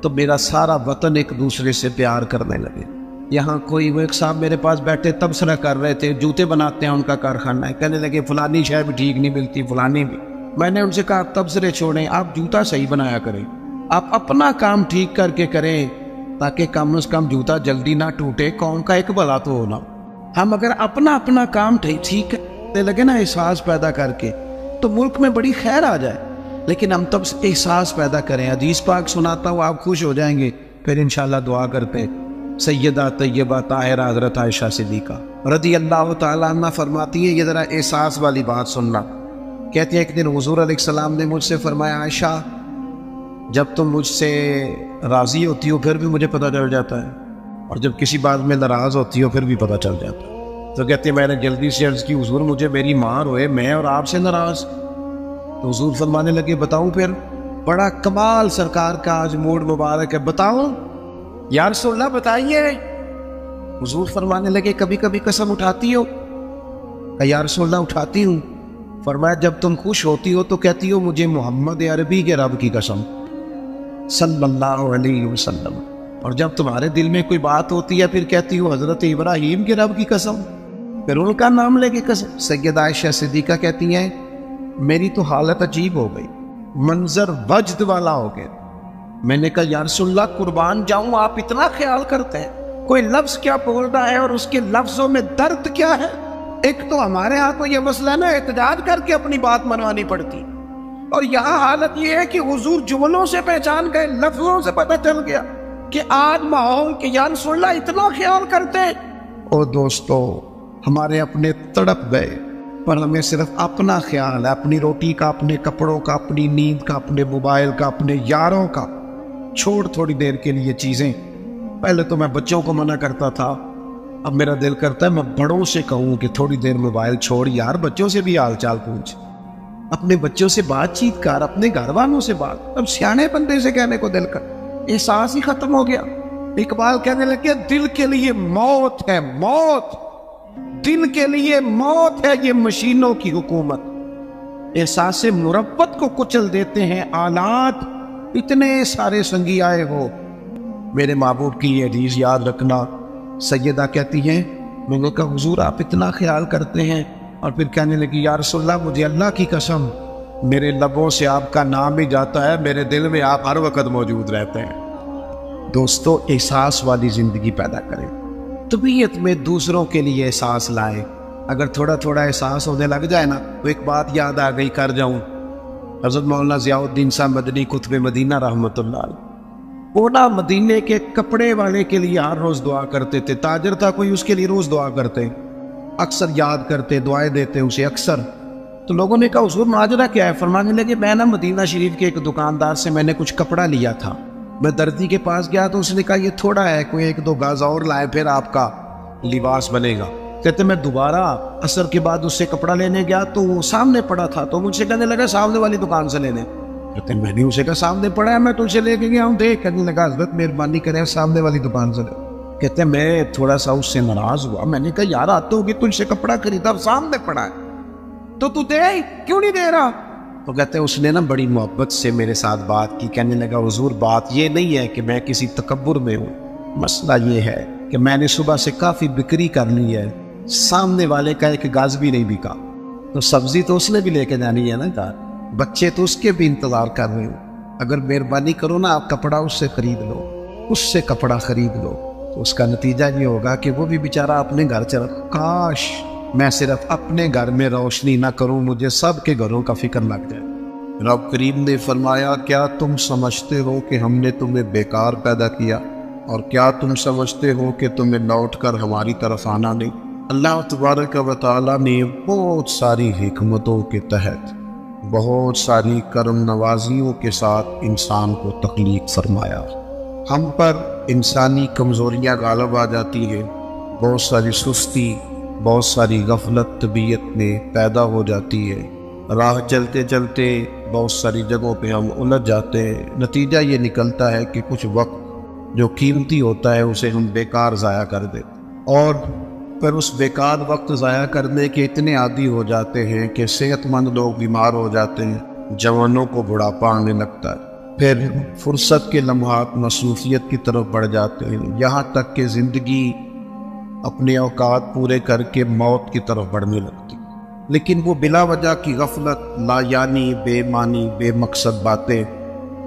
तो मेरा सारा वतन एक दूसरे से प्यार करने लगे। यहाँ कोई वो एक साहब मेरे पास बैठे तबसरा कर रहे थे, जूते बनाते हैं उनका कारखाना है, कहने लगे फलानी शय भी ठीक नहीं मिलती, फलानी भी। मैंने उनसे कहा आप तबसरे छोड़ें, आप जूता सही बनाया करें, आप अपना काम ठीक करके करें ताकि कम से कम जूता जल्दी ना टूटे, कौन का एक भला तो होना। हम अगर अपना काम ठीक करने लगे ना एहसास पैदा करके, तो मुल्क में बड़ी खैर आ जाए। लेकिन हम तब एहसास पैदा करें। हदीस पाक सुनाता हूँ, आप खुश हो जाएंगे, फिर इंशाल्लाह दुआ करते। सैयदा तैयबा ताहिरा हज़रत आयशा सिद्दीक़ा रज़ी अल्लाह तआला अन्हा फरमाती है, ये ज़रा एहसास वाली बात सुनना। कहती है एक दिन हुज़ूर अलैहिस्सलाम ने मुझसे फरमाया आयशा जब तुम मुझसे राज़ी होती हो फिर भी मुझे पता चल जाता है, और जब किसी बात में नाराज़ होती हो फिर भी पता चल जाता है। तो कहते मैंने जल्दी से अर्ज़ की, हुज़ूर मुझे मेरी माँ रोए, मैं और आपसे नाराज़। तो हुज़ूर फरमाने लगे बताऊं फिर? बड़ा कमाल सरकार का आज मूड मुबारक है, बताऊं या रसूलल्लाह बताइए। हुज़ूर फरमाने लगे कभी कभी कसम उठाती हो? या रसूलल्लाह उठाती हूँ। फरमाया जब तुम खुश होती हो तो कहती हो मुझे मोहम्मद अरबी के रब की कसम सल्लल्लाहु अलैहि वसल्लम, और जब तुम्हारे दिल में कोई बात होती है फिर कहती हो हजरत इब्राहीम के रब की कसम, फिर उनका नाम लेके कसम। सैयदा आयशा सिद्दीका कहती हैं मेरी तो हालत अजीब हो गई, मंजर वजद वाला हो गया। मैंने कहा या रसूलल्लाह कुर्बान जाऊं, आप इतना ख्याल करते हैं, कोई लफ्ज क्या बोल रहा है और उसके लफ्जों में दर्द क्या है। एक तो हमारे यहाँ तो यह मसला ना एहतजाज करके अपनी बात मनवानी पड़ती, और यहाँ हालत यह है कि हुजूर जुमलों से पहचान गए, लफ्जों से पता चल गया कि आज माहौल के या रसूलल्लाह इतना ख्याल करते हैं। ओ दोस्तों, हमारे अपने तड़प गए, पर हमें सिर्फ अपना ख्याल है, अपनी रोटी का, अपने कपड़ों का, अपनी नींद का, अपने मोबाइल का, अपने यारों का। छोड़ थोड़ी देर के लिए चीज़ें। पहले तो मैं बच्चों को मना करता था, अब मेरा दिल करता है मैं बड़ों से कहूँ कि थोड़ी देर मोबाइल छोड़ यार, बच्चों से भी हाल चाल पूछ, अपने बच्चों से बातचीत कर, अपने घर वालों से बात। अब सियाने बंदे से कहने को दिल कर, एहसास ही खत्म हो गया। इकबाल कहने लगे दिल के लिए मौत है मौत, दिल के लिए मौत है ये मशीनों की हुकूमत। एहसास मुरब्बत को कुचल देते हैं आलात, इतने सारे संगी आए हो। मेरे महबूब की ये हदीस याद रखना। सैयदा कहती हैं मैंने कहा हुजूर आप इतना ख्याल करते हैं, और फिर कहने लगी या रसूलल्लाह मुझे अल्लाह की कसम मेरे लबों से आपका नाम ही जाता है, मेरे दिल में आप हर वक्त मौजूद रहते हैं। दोस्तों, एहसास वाली जिंदगी पैदा करें, तबीयत में दूसरों के लिए एहसास लाएं। अगर थोड़ा थोड़ा एहसास होने लग जाए ना, तो एक बात याद आ गई कर जाऊं। हज़रत मौलाना ज़ियाउद्दीन साहब मदनी कुतुब मदीना रहमतुल्लाह अलैह, वो ना मदीने के कपड़े वाले के लिए हर रोज़ दुआ करते थे। ताजर था कोई, उसके लिए रोज़ दुआ करते, अक्सर याद करते, दुआएं देते उसे अक्सर। तो लोगों ने कहा हुजूर माजरा क्या है? फरमाने लगे मैं ना मदीना शरीफ के एक दुकानदार से मैंने कुछ कपड़ा लिया था, मैं दर्जी के पास गया तो उसने कहा ये थोड़ा है, कोई एक दो गाज और लाए फिर आपका लिबास बनेगा। कहते मैं दोबारा असर के बाद उससे कपड़ा लेने गया तो वो सामने पड़ा था, तो मुझसे कहने लगा सामने वाली दुकान से लेने। कहते मैंने उसे कहा सामने पड़ा है, मैं तुझे लेके गया हूँ देख। कहने लगा हज़रत मेहरबानी करें सामने वाली दुकान से ले। कहते मैं थोड़ा सा उससे नाराज हुआ, मैंने कहा यार आते होगी तुझसे कपड़ा खरीदा, सामने पड़ा है तो तू दे क्यों नहीं दे रहा? तो कहते उसने ना बड़ी मोहब्बत से मेरे साथ बात की। कहने लगा हुजूर बात ये नहीं है कि मैं किसी तकब्बुर में हूँ, मसला ये है कि मैंने सुबह से काफ़ी बिक्री कर ली है, सामने वाले का एक गाज भी नहीं बिका, तो सब्जी तो उसने भी लेके जानी है ना यार, बच्चे तो उसके भी इंतज़ार कर रहे हो। अगर मेहरबानी करो ना आप कपड़ा उससे ख़रीद लो, उससे कपड़ा ख़रीद लो, तो उसका नतीजा ये होगा कि वो भी बेचारा अपने घर चला। काश मैं सिर्फ अपने घर में रोशनी ना करूं, मुझे सबके घरों का फिक्र लग जाए। रब करीम ने फरमाया क्या तुम समझते हो कि हमने तुम्हें बेकार पैदा किया, और क्या तुम समझते हो कि तुम्हें लौट कर हमारी तरफ आना नहीं। अल्लाह तबारक व तआला ने बहुत सारी हिकमतों के तहत बहुत सारी करम नवाजियों के साथ इंसान को तख्लीक फरमाया। हम पर इंसानी कमज़ोरियाँ गालब आ जाती हैं, बहुत सारी सुस्ती, बहुत सारी गफलत तबीयत में पैदा हो जाती है। राह चलते चलते बहुत सारी जगहों पे हम उलझ जाते हैं। नतीजा ये निकलता है कि कुछ वक्त जो कीमती होता है उसे हम बेकार ज़ाया कर देते, और फिर उस बेकार वक्त ज़ाया करने के इतने आदी हो जाते हैं कि सेहतमंद लोग बीमार हो जाते हैं, जवानों को बुढ़ापा आने लगता है, फिर फुर्सत के लम्हात मसरूफियत की तरफ बढ़ जाते हैं, यहाँ तक कि ज़िंदगी अपने औकात पूरे करके मौत की तरफ बढ़ने लगती। लेकिन वो बिला वजह की गफलत, लायानी, बेमानी, बेमकसद बातें,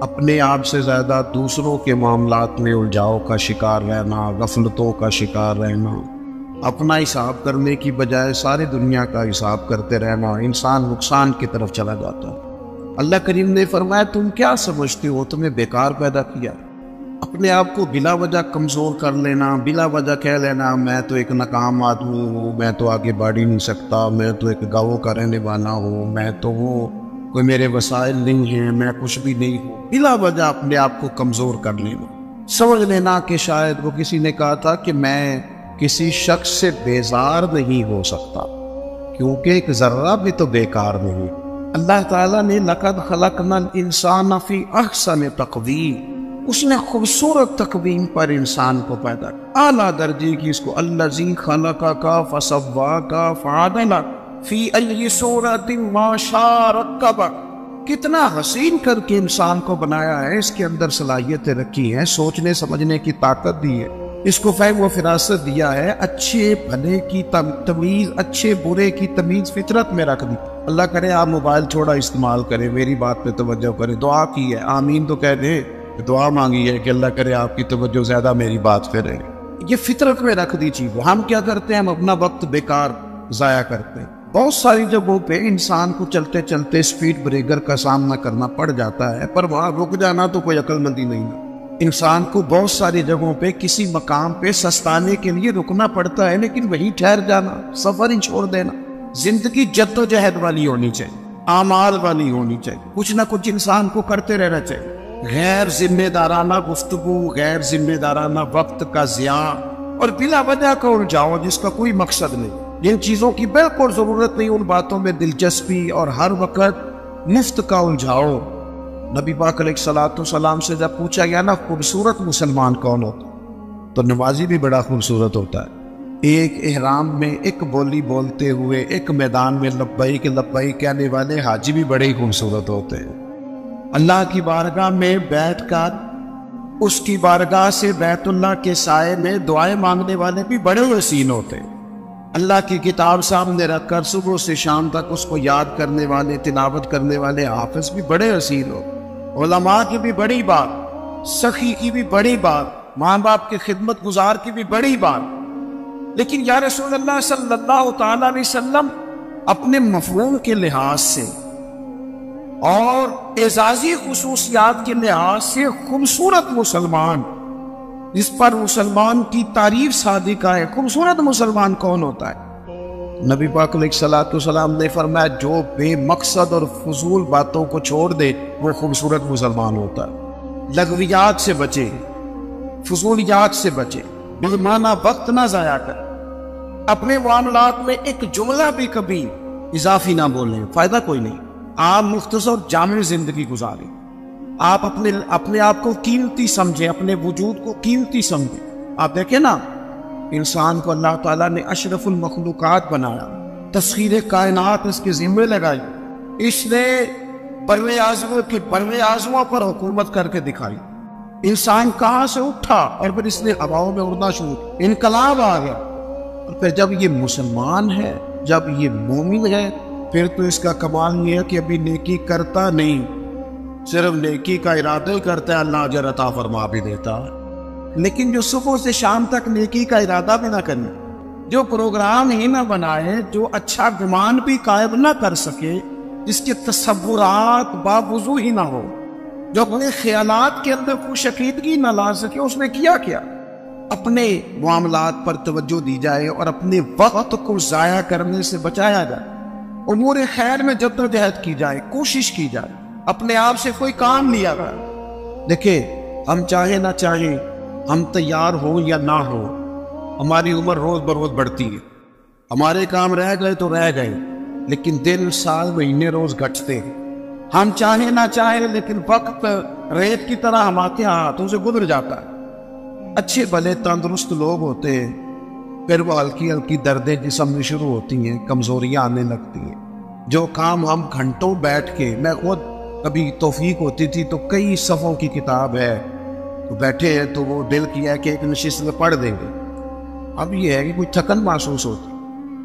अपने आप से ज़्यादा दूसरों के मामलात में उलझाव का शिकार रहना, गफलतों का शिकार रहना, अपना हिसाब करने की बजाय सारी दुनिया का हिसाब करते रहना, इंसान नुकसान की तरफ चला जाता है। अल्लाह करीम ने फरमाया तुम क्या समझते हो तुम्हें बेकार पैदा किया? अपने आप को बिला वजह कमज़ोर कर लेना, बिला वजह कह लेना मैं तो एक नाकाम आदमी हूँ, मैं तो आगे बढ़ ही नहीं सकता, मैं तो एक गाँव का रहने वाला हूँ, मैं तो वो कोई मेरे वसाइल नहीं हैं, मैं कुछ भी नहीं हूँ, बिला वजह अपने आप को कमज़ोर कर लेना। समझ लेना कि शायद वो किसी ने कहा था कि मैं किसी शख्स से बेजार नहीं हो सकता, क्योंकि एक ज़र्रा भी तो बेकार नहीं। अल्लाह ताला ने लक़द ख़लक़नल इंसान फ़ी अहसन तक़वीम, उसने खूबसूरत तकवीम पर इंसान को पैदा किया, आला दर्जे की। इसको अल्लज़ी ख़लक़का फ़सव्वाका फ़अदलक फ़ी अय्यि सूरतिन मा शाअ रक्कबक। कितना हसीन करके इंसान को बनाया है, इसके अंदर सलाहियतें रखी हैं, सोचने समझने की ताकत दी है, इसको फ़हम व फिरासत दिया है, अच्छे भले की तमीज़, अच्छे बुरे की तमीज़ फितरत में रख दी। अल्लाह करे आप मोबाइल थोड़ा इस्तेमाल करें, मेरी बात पे तवज्जो करें, दुआ की है, आमीन तो कह दें, दुआ मांगी है कि अल्लाह करे आपकी तवज्जो ज़्यादा मेरी बात पे रहे। ये फितरत में रख दी चीज़। हम क्या करते हैं, हम अपना वक्त बेकार ज़ाया करते हैं। बहुत सारी जगहों पे इंसान को चलते चलते स्पीड ब्रेकर का सामना करना पड़ जाता है, पर वहाँ रुक जाना तो कोई अक्लमंदी नहीं है। इंसान को बहुत सारी जगहों पे किसी मकाम पे सस्ताने के लिए रुकना पड़ता है, लेकिन वहीं ठहर जाना, सफर ही छोड़ देना। जिंदगी जद्दोजहद वाली होनी चाहिए, आमाल वाली होनी चाहिए, कुछ ना कुछ इंसान को करते रहना चाहिए। गैर जिम्मेदाराना गुफ्तगू, गैर जिम्मेदाराना वक्त का ज़िया और बिला वजह का उलझाओ जिसका कोई मकसद नहीं, जिन चीज़ों की बिल्कुल ज़रूरत नहीं, उन बातों में दिलचस्पी और हर वक्त मुफ्त का उलझाओ। नबी पाक अलैहिस्सलाम से जब पूछा गया ना खूबसूरत मुसलमान कौन होता, तो नमाजी भी बड़ा खूबसूरत होता है। एक इहराम में एक बोली बोलते हुए एक मैदान में लब्बैक लब्बैक कहने वाले हाजी भी बड़े ही खूबसूरत होते हैं। अल्लाह की बारगाह में बैठकर उसकी बारगाह से बैतुल्लाह के साए में दुआएं मांगने वाले भी बड़े हसीन होते हैं। अल्लाह की किताब सामने रखकर सुबह से शाम तक उसको याद करने वाले, तिलावत करने वाले हाफिज भी बड़े हसीन हो। उलमा की भी बड़ी बात, सखी की भी बड़ी बात, माँ बाप की खिदमत गुजार की भी बड़ी बात। लेकिन या रसूलल्लाह सल्लल्लाहु तआला अलैहि वसल्लम अपने मफ़हूम के लिहाज से और एजाजी खुसूसियात के लिहाज से खूबसूरत मुसलमान, जिस पर मुसलमान की तारीफ सादिका है, खूबसूरत मुसलमान कौन होता है? नबी पाक अलैहिस्सलाम ने फरमाया जो बेमकसद और फजूल बातों को छोड़ दे वो खूबसूरत मुसलमान होता है। लगवियात से बचे, फजूलियात से बचे, बेमाना वक्त ना ज़ाया कर, अपने मामलात में एक जुमला भी कभी इजाफी ना बोलें, फायदा कोई नहीं। आप मुख्तसर जामिल जिंदगी गुजारें, आप अपने आप को कीमती समझें, अपने वजूद को कीमती समझें। आप देखें ना, इंसान को अल्लाह ताला ने अशरफुल मखलूकात बनाया, तस्खीर कायनात इसके जिम्मे लगाई, इसने परवे आज़मों पर हुकूमत करके दिखाई। इंसान कहाँ से उठा और फिर इसने हवाओं में उड़ना शुरू, इनकलाब आ गया। और फिर जब ये मुसलमान है, जब ये मोमिन है, फिर तो इसका कमाल ये है कि अभी नेकी करता नहीं, सिर्फ नेकी का इरादा ही करता है, अल्लाह अजर अता फरमा भी देता है। लेकिन जो सुबह से शाम तक नेकी का इरादा भी ना करने, जो प्रोग्राम ही ना बनाए, जो अच्छा गुमान भी कायम ना कर सके, जिसके तसव्वुरात बावजू ही ना हो, जो अपने ख्यालात के अंदर कुछ अकीदगी ना ला सके, उसने किया क्या? अपने मामलात पर तवज्जो दी जाए और अपने वक्त को ज़ाया करने से बचाया जाए, उमूर खैर में जद्दोजहद की जाए, कोशिश की जाए, अपने आप से कोई काम लिया गया। देखिए, हम चाहे ना चाहे, हम तैयार हो या ना हो, हमारी उम्र रोज बरोज बढ़ती है, हमारे काम रह गए तो रह गए, लेकिन दिन साल महीने रोज घटते हैं। हम चाहे ना चाहे, लेकिन वक्त रेत की तरह हमारे हाथों से गुजर जाता है। अच्छे भले तंदुरुस्त लोग होते हैं, फिर वो हल्की हल्की दर्दें जिस्म में शुरू होती हैं, कमजोरियां आने लगती हैं। जो काम हम घंटों बैठ के, मैं खुद कभी तौफीक होती थी तो कई सफ़ों की किताब है, तो बैठे हैं तो वो दिल किया है कि एक नशिस्त में पढ़ देंगे। अब ये है कि कुछ थकन महसूस होती,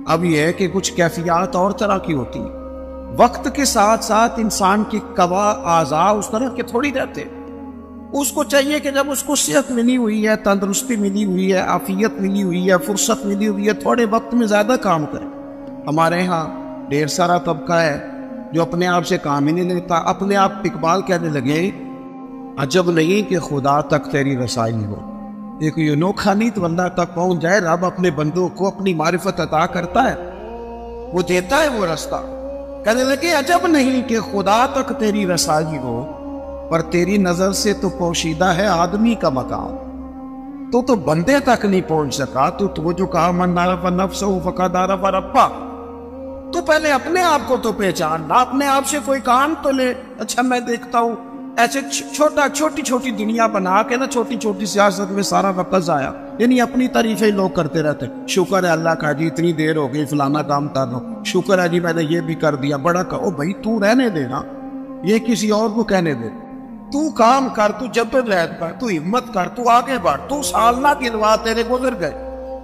अब ये है कि कुछ कैफियत और तरह की होती है। वक्त के साथ साथ इंसान की कवा आज़ा उस तरह के थोड़ी रहते। उसको चाहिए कि जब उसको सेहत मिली हुई है, तंदुरुस्ती मिली हुई है, आफियत मिली हुई है, फुर्सत मिली हुई है, थोड़े वक्त में ज़्यादा काम करे। हमारे यहाँ ढेर सारा तबका है जो अपने आप से काम ही नहीं लेता। अपने आप इकबाल कहने लगे, अजब नहीं कि खुदा तक तेरी रसाई हो। एक ये अनोखा नहीं तो अल्लाह तक पहुंच जाए। रब अपने बंदों को अपनी मारिफत अता करता है, वो देता है वो रास्ता। कहने लगे अजब नहीं कि खुदा तक तेरी रसाई हो, पर तेरी नजर से तो पोशीदा है आदमी का मकाम। तो बंदे तक नहीं पहुंच सका। तो जो कहा मन नारफ नफ्स फकादारा पर रब्बा, तो पहले अपने आप को तो पहचान ना, अपने आप से कोई काम तो ले। अच्छा मैं देखता हूँ ऐसे छोटी छोटी दुनिया बना के ना, छोटी छोटी सियासत में सारा वक्त जाया, यानी अपनी तारीफें लोग करते रहते। शुक्र है अल्लाह का जी इतनी देर हो गई फलाना काम कर रहा हूँ, शुक्र है जी मैंने ये भी कर दिया, बड़ा कहो भाई तू रहने देना, ये किसी और को कहने दे। तू काम कर, तू जद्दोजहद कर, तू हिम्मत कर, तू आगे बढ़, तू साल ना गिनवा तेरे गुजर गए।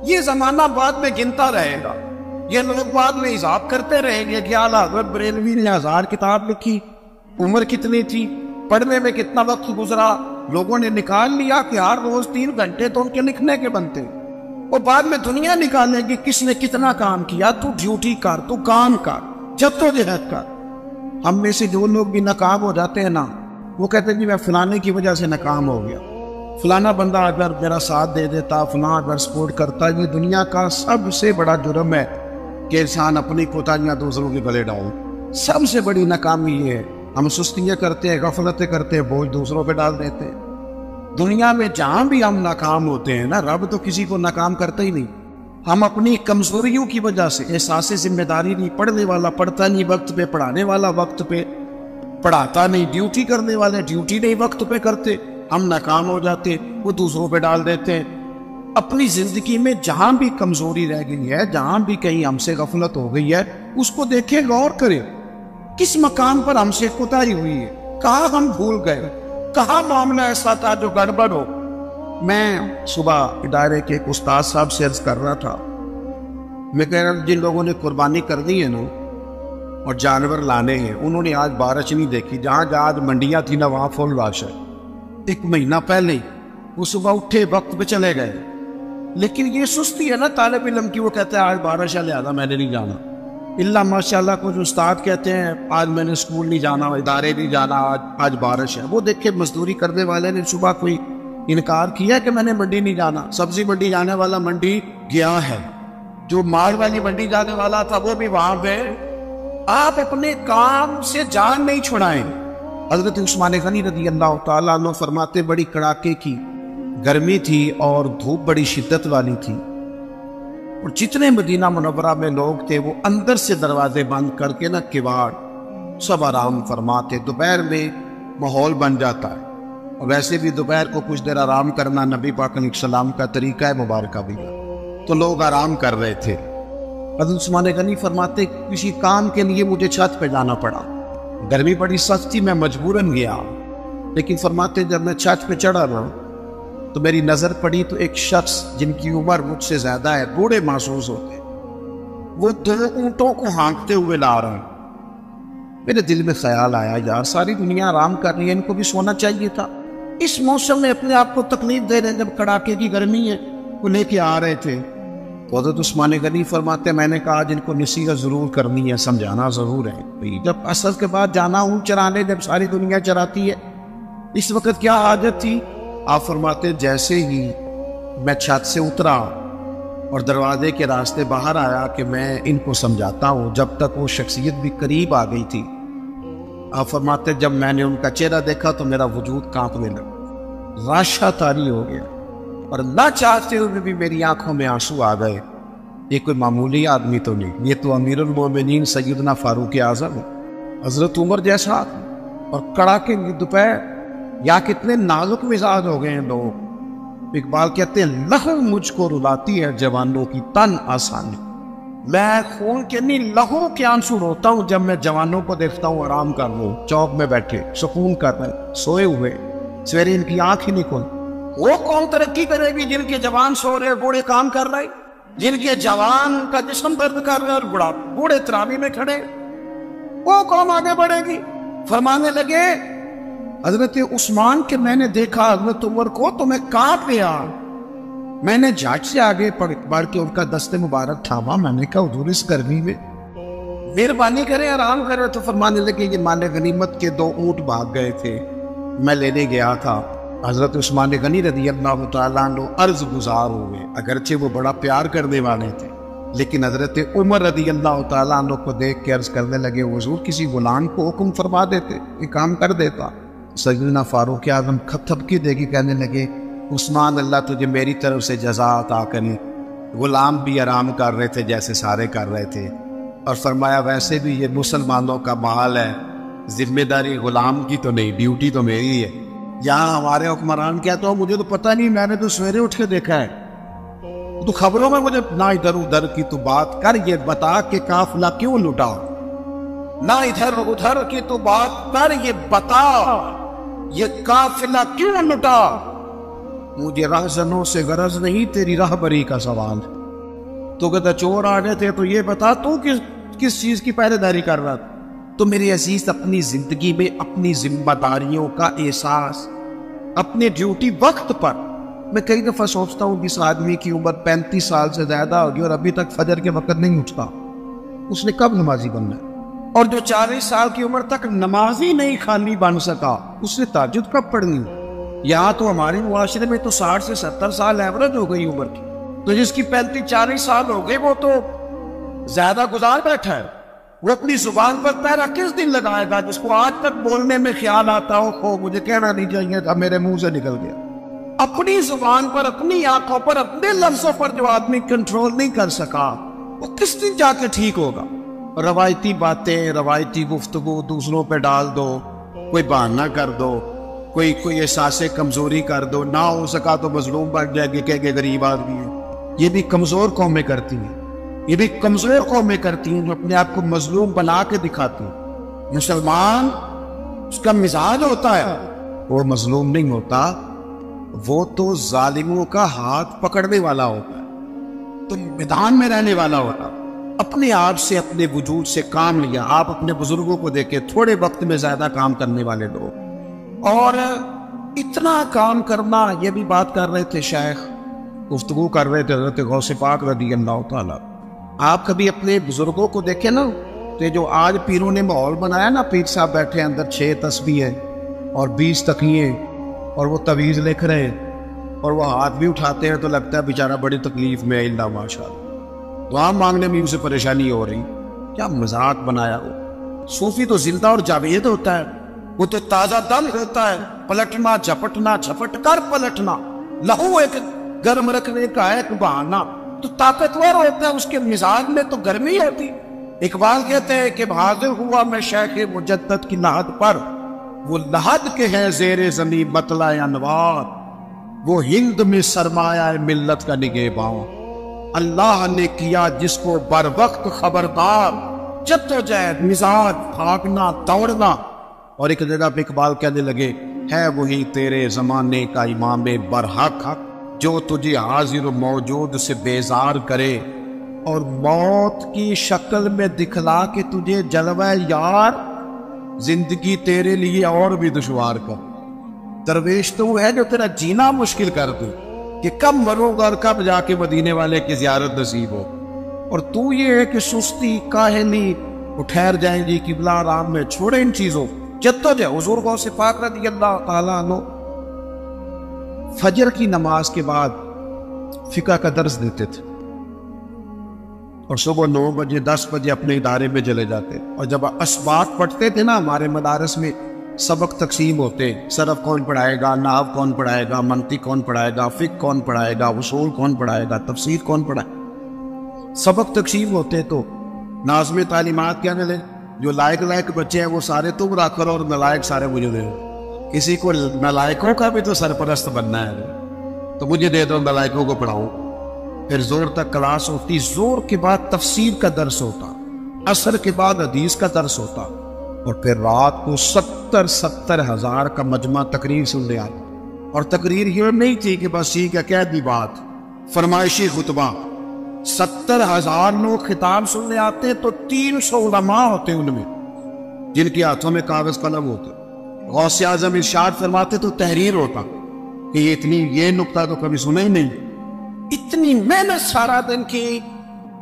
ये जमाना बाद में गिनता रहेगा, ये लोग बाद में हिसाब करते रहेंगे कि आला हज़रत बरेलवी ने 1000 किताब लिखी, उम्र कितनी थी, पढ़ने में कितना वक्त गुजरा, लोगों ने निकाल लिया कि हर रोज 3 घंटे तो उनके लिखने के बनते। और बाद में दुनिया निकालेगी किसने कितना काम किया। तू ड्यूटी कर, तू काम कर, जद्दोजहद कर। हम में से जो लोग भी नाकाम हो जाते हैं ना, वो कहते हैं कि मैं फलाने की वजह से नाकाम हो गया, फलाना बंदा अगर मेरा साथ दे देता, फलाना अगर सपोर्ट करता। ये दुनिया का सबसे बड़ा जुर्म है कि इंसान अपनी कोताहियां दूसरों के गले डाले। सबसे बड़ी नाकामी ये है, हम सुस्तियां करते हैं, गफलतें करते हैं, बोझ दूसरों पे डाल देते हैं। दुनिया में जहां भी हम नाकाम होते हैं ना, रब तो किसी को नाकाम करता ही नहीं। हम अपनी कमजोरियों की वजह से, एहसास जिम्मेदारी नहीं, पढ़ने वाला पढ़ता नहीं वक्त पे, पढ़ाने वाला वक्त पे पढ़ाता नहीं, ड्यूटी करने वाले ड्यूटी नहीं वक्त पे करते, हम नाकाम हो जाते, वो दूसरों पे डाल देते हैं। अपनी जिंदगी में जहां भी कमजोरी रह गई है, जहां भी कहीं हमसे गफलत हो गई है, उसको देखें, गौर करें किस मकाम पर हमसे कोताही हुई है, कहाँ हम भूल गए, कहाँ मामला ऐसा था जो गड़बड़ हो। मैं सुबह इदारे के एक उस्ताद साहब से अर्ज कर रहा था, मैं कह रहा जिन लोगों ने कुर्बानी करनी है ना और जानवर लाने हैं, उन्होंने आज बारिश नहीं देखी। जहाँ आज मंडियाँ थी ना, वहाँ फुल रश है। 1 महीना पहले वो सुबह उठे वक्त पे चले गए, लेकिन ये सुस्ती है ना तालिब इल्म की, वो कहते हैं आज बारिश है लिहाजा मैंने नहीं जाना। इल्ला माशाल्लाह कुछ उस्ताद कहते हैं आज मैंने स्कूल नहीं जाना, इदारे नहीं जाना, आज बारिश है। वो देखे मजदूरी करने वाले ने सुबह कोई इनकार किया कि मैंने मंडी नहीं जाना। सब्जी मंडी जाने वाला मंडी गया है, जो माल वाली मंडी जाने वाला था वो भी वहां पे। आप अपने काम से जान नहीं छुड़ाएं। हजरत उस्मान गनी रज़ी अल्लाह तआला अन्हु फरमाते, बड़ी कड़ाके की गर्मी थी और धूप बड़ी शिद्दत वाली थी, और जितने मदीना मुनव्वरा में लोग थे वो अंदर से दरवाजे बंद करके ना किवाड़ सब आराम फरमाते। दोपहर में माहौल बन जाता है, और वैसे भी दोपहर को कुछ देर आराम करना नबी पाक अलैहिस्सलाम का तरीका है मुबारक भी, तो लोग आराम कर रहे थे। हज़रत उस्मान गनी फरमाते, किसी काम के लिए मुझे छत पे जाना पड़ा, गर्मी बड़ी सख्त थी, मैं मजबूरन गया, लेकिन फरमाते जब मैं छत पे चढ़ा ना तो मेरी नजर पड़ी तो एक शख्स जिनकी उम्र मुझसे ज्यादा है, बूढ़े महसूस होते, वो 2 ऊंटों को हाँकते हुए ला रहा है। मेरे दिल में ख्याल आया, यार सारी दुनिया आराम कर रही है, इनको भी सोना चाहिए था। इस मौसम में अपने आप को तकलीफ दे रहे हैं, जब कड़ाके की गर्मी है, वो लेके आ रहे थे। तो हज़रत उस्मान गनी फरमाते, मैंने कहा जिनको नसीहत जरूर करनी है, समझाना जरूर है। जब असर के बाद जाना हूँ चराने, जब सारी दुनिया चराती है, इस वक्त क्या आदत थी। आप फरमाते जैसे ही मैं छत से उतरा और दरवाजे के रास्ते बाहर आया कि मैं इनको समझाता हूँ, जब तक वो शख्सियत भी करीब आ गई थी। आप फरमाते जब मैंने उनका चेहरा देखा तो मेरा वजूद कांपने लगा, राशा तारी हो गया, और ना चाहते हुए भी मेरी आंखों में आंसू आ गए। ये कोई मामूली आदमी तो नहीं, ये तो अमीरुल मोमिनीन सैयदना फारूक आज़म, हजरत उमर जैसा। और कड़ाके की दोपहर, या कितने नाजुक मिजाज हो गए हैं लोग। इकबाल कहते हैं, लहू मुझको रुलाती है जवानों की तन आसानी। मैं खून के नहीं लहू के आंसू रोता हूँ जब मैं जवानों को देखता हूँ आराम कर लो, चौक में बैठे सुकून कर रहे, सोए हुए, सवेरे इनकी आंख ही नहीं खुल। वो कौन तरक्की करेगी जिनके जवान सो रहे, बूढ़े काम कर रहे, जिनके जवान का जिस्म दर्द कर रहे और बूढ़े तरावी में खड़े, वो कौन आगे बढ़ेगी। फरमाने लगे हजरत उस्मान के, मैंने देखा हजरत उमर को तो मैं कांप गया। मैंने झट से आगे बढ़ के उनका दस्ते मुबारक थामा। मैंने कहा हुजूर इस गर्मी में मेहरबानी करें, आराम करें। तो फरमाने लगे ये माने गनीमत के 2 ऊंट भाग गए थे, मैं लेने गया था। हजरत उस्मान गनी रज़ी अल्लाह तआला अन्हु अर्ज गुजार हुए, अगरचे वो बड़ा प्यार करने वाले थे, लेकिन हजरत उमर रदी अल्लाह ताला अन्हु को देख के अर्ज करने लगे, हुजूर किसी गुलाम को हुक्म फरमा देते, ये काम कर देता। सैयदना फारूक आज़म थपकी देगी, कहने लगे, उस्मान अल्लाह तुझे मेरी तरफ से जज़ा अता करे। गुलाम भी आराम कर रहे थे जैसे सारे कर रहे थे, और फरमाया वैसे भी ये मुसलमानों का माल है, जिम्मेदारी गुलाम की तो नहीं, ड्यूटी तो मेरी है। यहाँ हमारे हुक्मरान कहते हो मुझे तो पता नहीं, मैंने तो सवेरे उठ के देखा है, तो खबरों में मुझे ना इधर उधर की तो बात कर, ये बता कि काफिला क्यों लुटा, ना इधर उधर की तो बात कर, ये बता ये काफिला क्यों लुटा। मुझे राहजनों से गरज नहीं, तेरी राहबरी का सवाल। तो कहता चोर आ गए थे, तो ये बता तू किस चीज की पहरेदारी कर रहा था। तो मेरे अजीज, अपनी जिंदगी में अपनी जिम्मेदारियों का एहसास, अपनी ड्यूटी वक्त पर, मैं कई दफा सोचता हूँ जिस आदमी की उम्र 35 साल से ज्यादा होगी और अभी तक फजर के वक्त नहीं उठता, उसने कब नमाजी बनना है। और जो 40 साल की उम्र तक नमाजी नहीं खाली बन सका, उसने ताजुद कब पढ़नी। यहाँ तो हमारे मुआशरे में तो 60 से 70 साल एवरेज हो गई उम्र की, तो जिसकी 35-40 साल हो गए वो तो ज्यादा गुजार बैठा है। वो अपनी जुबान पर पैरा किस दिन लगाएगा, जिसको आज तक बोलने में ख्याल आता हो मुझे कहना नहीं चाहिए था, मेरे मुंह से निकल गया। अपनी जुबान पर, अपनी आंखों पर, अपने लफ्जों पर जो आदमी कंट्रोल नहीं कर सका, वो किस दिन जाके ठीक होगा। रवायती बातें, रवायती गुफ्तगू दूसरों पे डाल दो, कोई बहाना कर दो, कोई एहसासे कमजोरी कर दो, ना हो सका तो मजलूम बन जाएगी, कह गरीब आदमी है। ये भी कमजोर कौमें करती हैं, ये भी कमजोर कौमें करती हैं जो अपने आप को मजलूम बना के दिखाती हैं। मुसलमान उसका मिजाज होता है, वो मजलूम नहीं होता, वो तो जालिमों का हाथ पकड़ने वाला होता है, तो मैदान में रहने वाला होता। अपने आप से, अपने वजूद से काम लिया। आप अपने बुजुर्गों को देखे, थोड़े वक्त में ज्यादा काम करने वाले लोग, और इतना काम करना। ये भी बात कर रहे थे शेख, गुफ्तगू कर रहे थे हज़रत गौसे पाक रज़ी अल्लाह ताला। आप कभी अपने बुजुर्गों को देखे ना, तो जो आज पीरों ने माहौल बनाया ना, पीर साहब बैठे अंदर 6 तस्बीहें और 20 तकिए, और वो तवीज़ लिख रहे हैं, और वो हाथ भी उठाते हैं तो लगता है बेचारा बड़ी तकलीफ में है, इल्ला माशाअल्लाह, दुआ मांगने में उसे परेशानी हो रही। क्या मजाक बनाया हो। सूफी तो जिंदा और जावेद होता है, वो तो ताजा दम होता है, पलटना झपटना, झपट कर पलटना, लहू एक गर्म रखने का एक बहाना। तो ताकतवर होता है, उसके मिजाज में तो गर्मी होती। इकबाल कहते हैं कि हाजिर हुआ मैं शेख मुजद्दद की लहद पर, वो लहद के हैं जेरे जमी बतला अनवार, वो हिंद में सरमाया मिल्लत का निगहबान। अल्लाह ने किया जिसको बर वक्त खबरदार, जद्दोजहद मिजाज भागना दौड़ना। और एक जगह पे इकबाल कहने लगे, है वही तेरे जमाने का इमाम बरहक, जो तुझे हाजिर मौजूद से बेजार करे और मौत की शक्ल में दिखला के तुझे जलवा यार जिंदगी तेरे लिए और भी दुश्वार कर। दरवेश तो वो है जो तेरा जीना मुश्किल कर दे कि कब मरूंगा और कब जाके मदीने वाले की जियारत नसीब हो। और तू ये है कि सुस्ती काहली वो ठहर जाएंगी किबला आराम में, छोड़े इन चीजों। जद्दोजहद हुजूर गौसे पाक रज़ी अल्लाह ताला अन्हु फजर की नमाज के बाद फिका का दर्स देते थे, और सुबह 9 बजे 10 बजे अपने इदारे में चले जाते। और जब असबात पढ़ते थे ना, हमारे मदारस में सबक तकसीम होते, सरफ कौन पढ़ाएगा, नाहव कौन पढ़ाएगा, मंतिक कौन पढ़ाएगा, फिक कौन पढ़ाएगा, उसूल कौन पढ़ाएगा, तफसीर कौन पढ़ाएगा, सबक तकसीम होते। तो नाज़्म तालीमात क्या मिले, जो लायक बच्चे हैं वो सारे तुम रखो और नलायक सारे मुझे दे दो। किसी को नलायकों का भी तो सरपरस्त बनना है, तो मुझे दे दो, नलायकों को पढ़ाऊं। फिर जोर तक क्लास होती, जोर के बाद तफसीर का दर्स होता, असर के बाद हदीस का दर्स होता, और फिर रात को 70 हज़ार का मजमा तकरीर सुनने आता। और तकरीर ये नहीं थी कि बस ठीक है कह दी बात, फरमाइशी खुतबा। 70,000 लोग खिताब सुनने आते, तो 300 उलमा होते उनमें, जिनके हाथों में कागज कलम होते। गौसे आजम इरशाद फरमाते तो तहरीर होता कि ये नुक्ता तो कभी सुना ही नहीं। इतनी मेहनत सारा दिन की,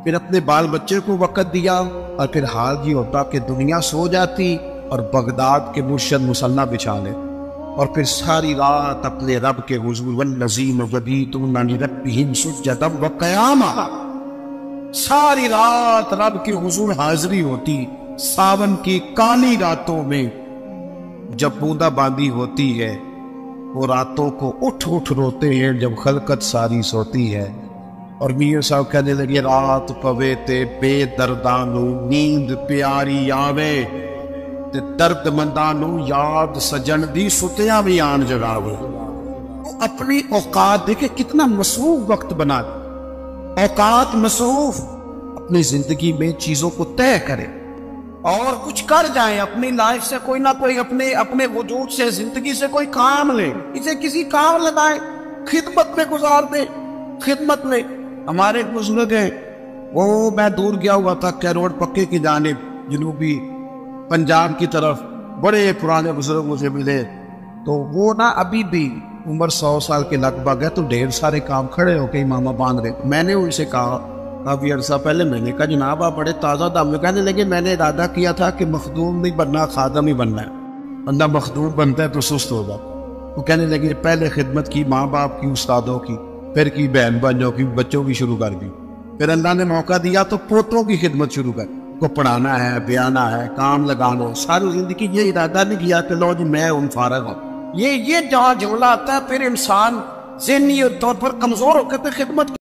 फिर अपने बाल बच्चे को वक़्त दिया, और फिर हाल ये होता कि दुनिया सो जाती और बगदाद के मुर्शद मुसल्ला बिछा ले, और फिर सारी रात अपने रब के हुजूर वल्लज़ीन वबीतून लिरब्बिहिम सुज्जदन व क़यामा, सारी रात रब के हुजूर हाजिरी होती। सावन की काली रातों में जब बूंदाबांदी होती है, वो रातों को उठ उठ रोते हैं जब खलकत सारी सोती है। और मियां साहब कहने लगे, रात पवे ते बेदर्दां नू नींद प्यारी आवे, ते दर्दमंदां नू याद सजन दी सुतिया भी आन जगावे। तो अपनी औकात देखे कितना मसरूफ वक्त बना, औकात मसरूफ, अपनी जिंदगी में चीजों को तय करे और कुछ कर जाए। अपनी लाइफ से कोई ना कोई, अपने वजूद से, जिंदगी से कोई काम ले, इसे किसी काम लगाए, खिदमत में गुजार दे, खिदमत में। हमारे बुजुर्ग हैं, वो मैं दूर गया हुआ था कैरोड़ पक्के की जानिब, जनूबी पंजाब की तरफ, बड़े पुराने बुजुर्ग मुझे मिले। तो वो ना अभी भी उम्र 100 साल के लगभग है, तो ढेर सारे काम खड़े होके इमामा बांध रहे। मैंने उनसे कहा काफी अरसा पहले, मैंने कहा जनाब आप बड़े ताज़ा दाम। कहने लगे मैंने इरादा किया था कि मखदूम नहीं बनना, खादम ही बनना है। बंदा मखदूम बनता है तो सुस्त होगा। वो कहने लगे पहले खिदमत की माँ बाप की, उस्तादों की, फिर की बहन भाइयों की, बच्चों की शुरू कर दी। फिर अल्लाह ने मौका दिया तो पोतों की खिदमत शुरू कर, को पढ़ाना है, बयाना है, काम लगाना है। सारी जिंदगी ये इरादा नहीं किया कि लो जी मैं उन फारग हूँ। ये जहाँ झोला आता है फिर इंसान ज़हनी तौर पर कमजोर होकर खिदमत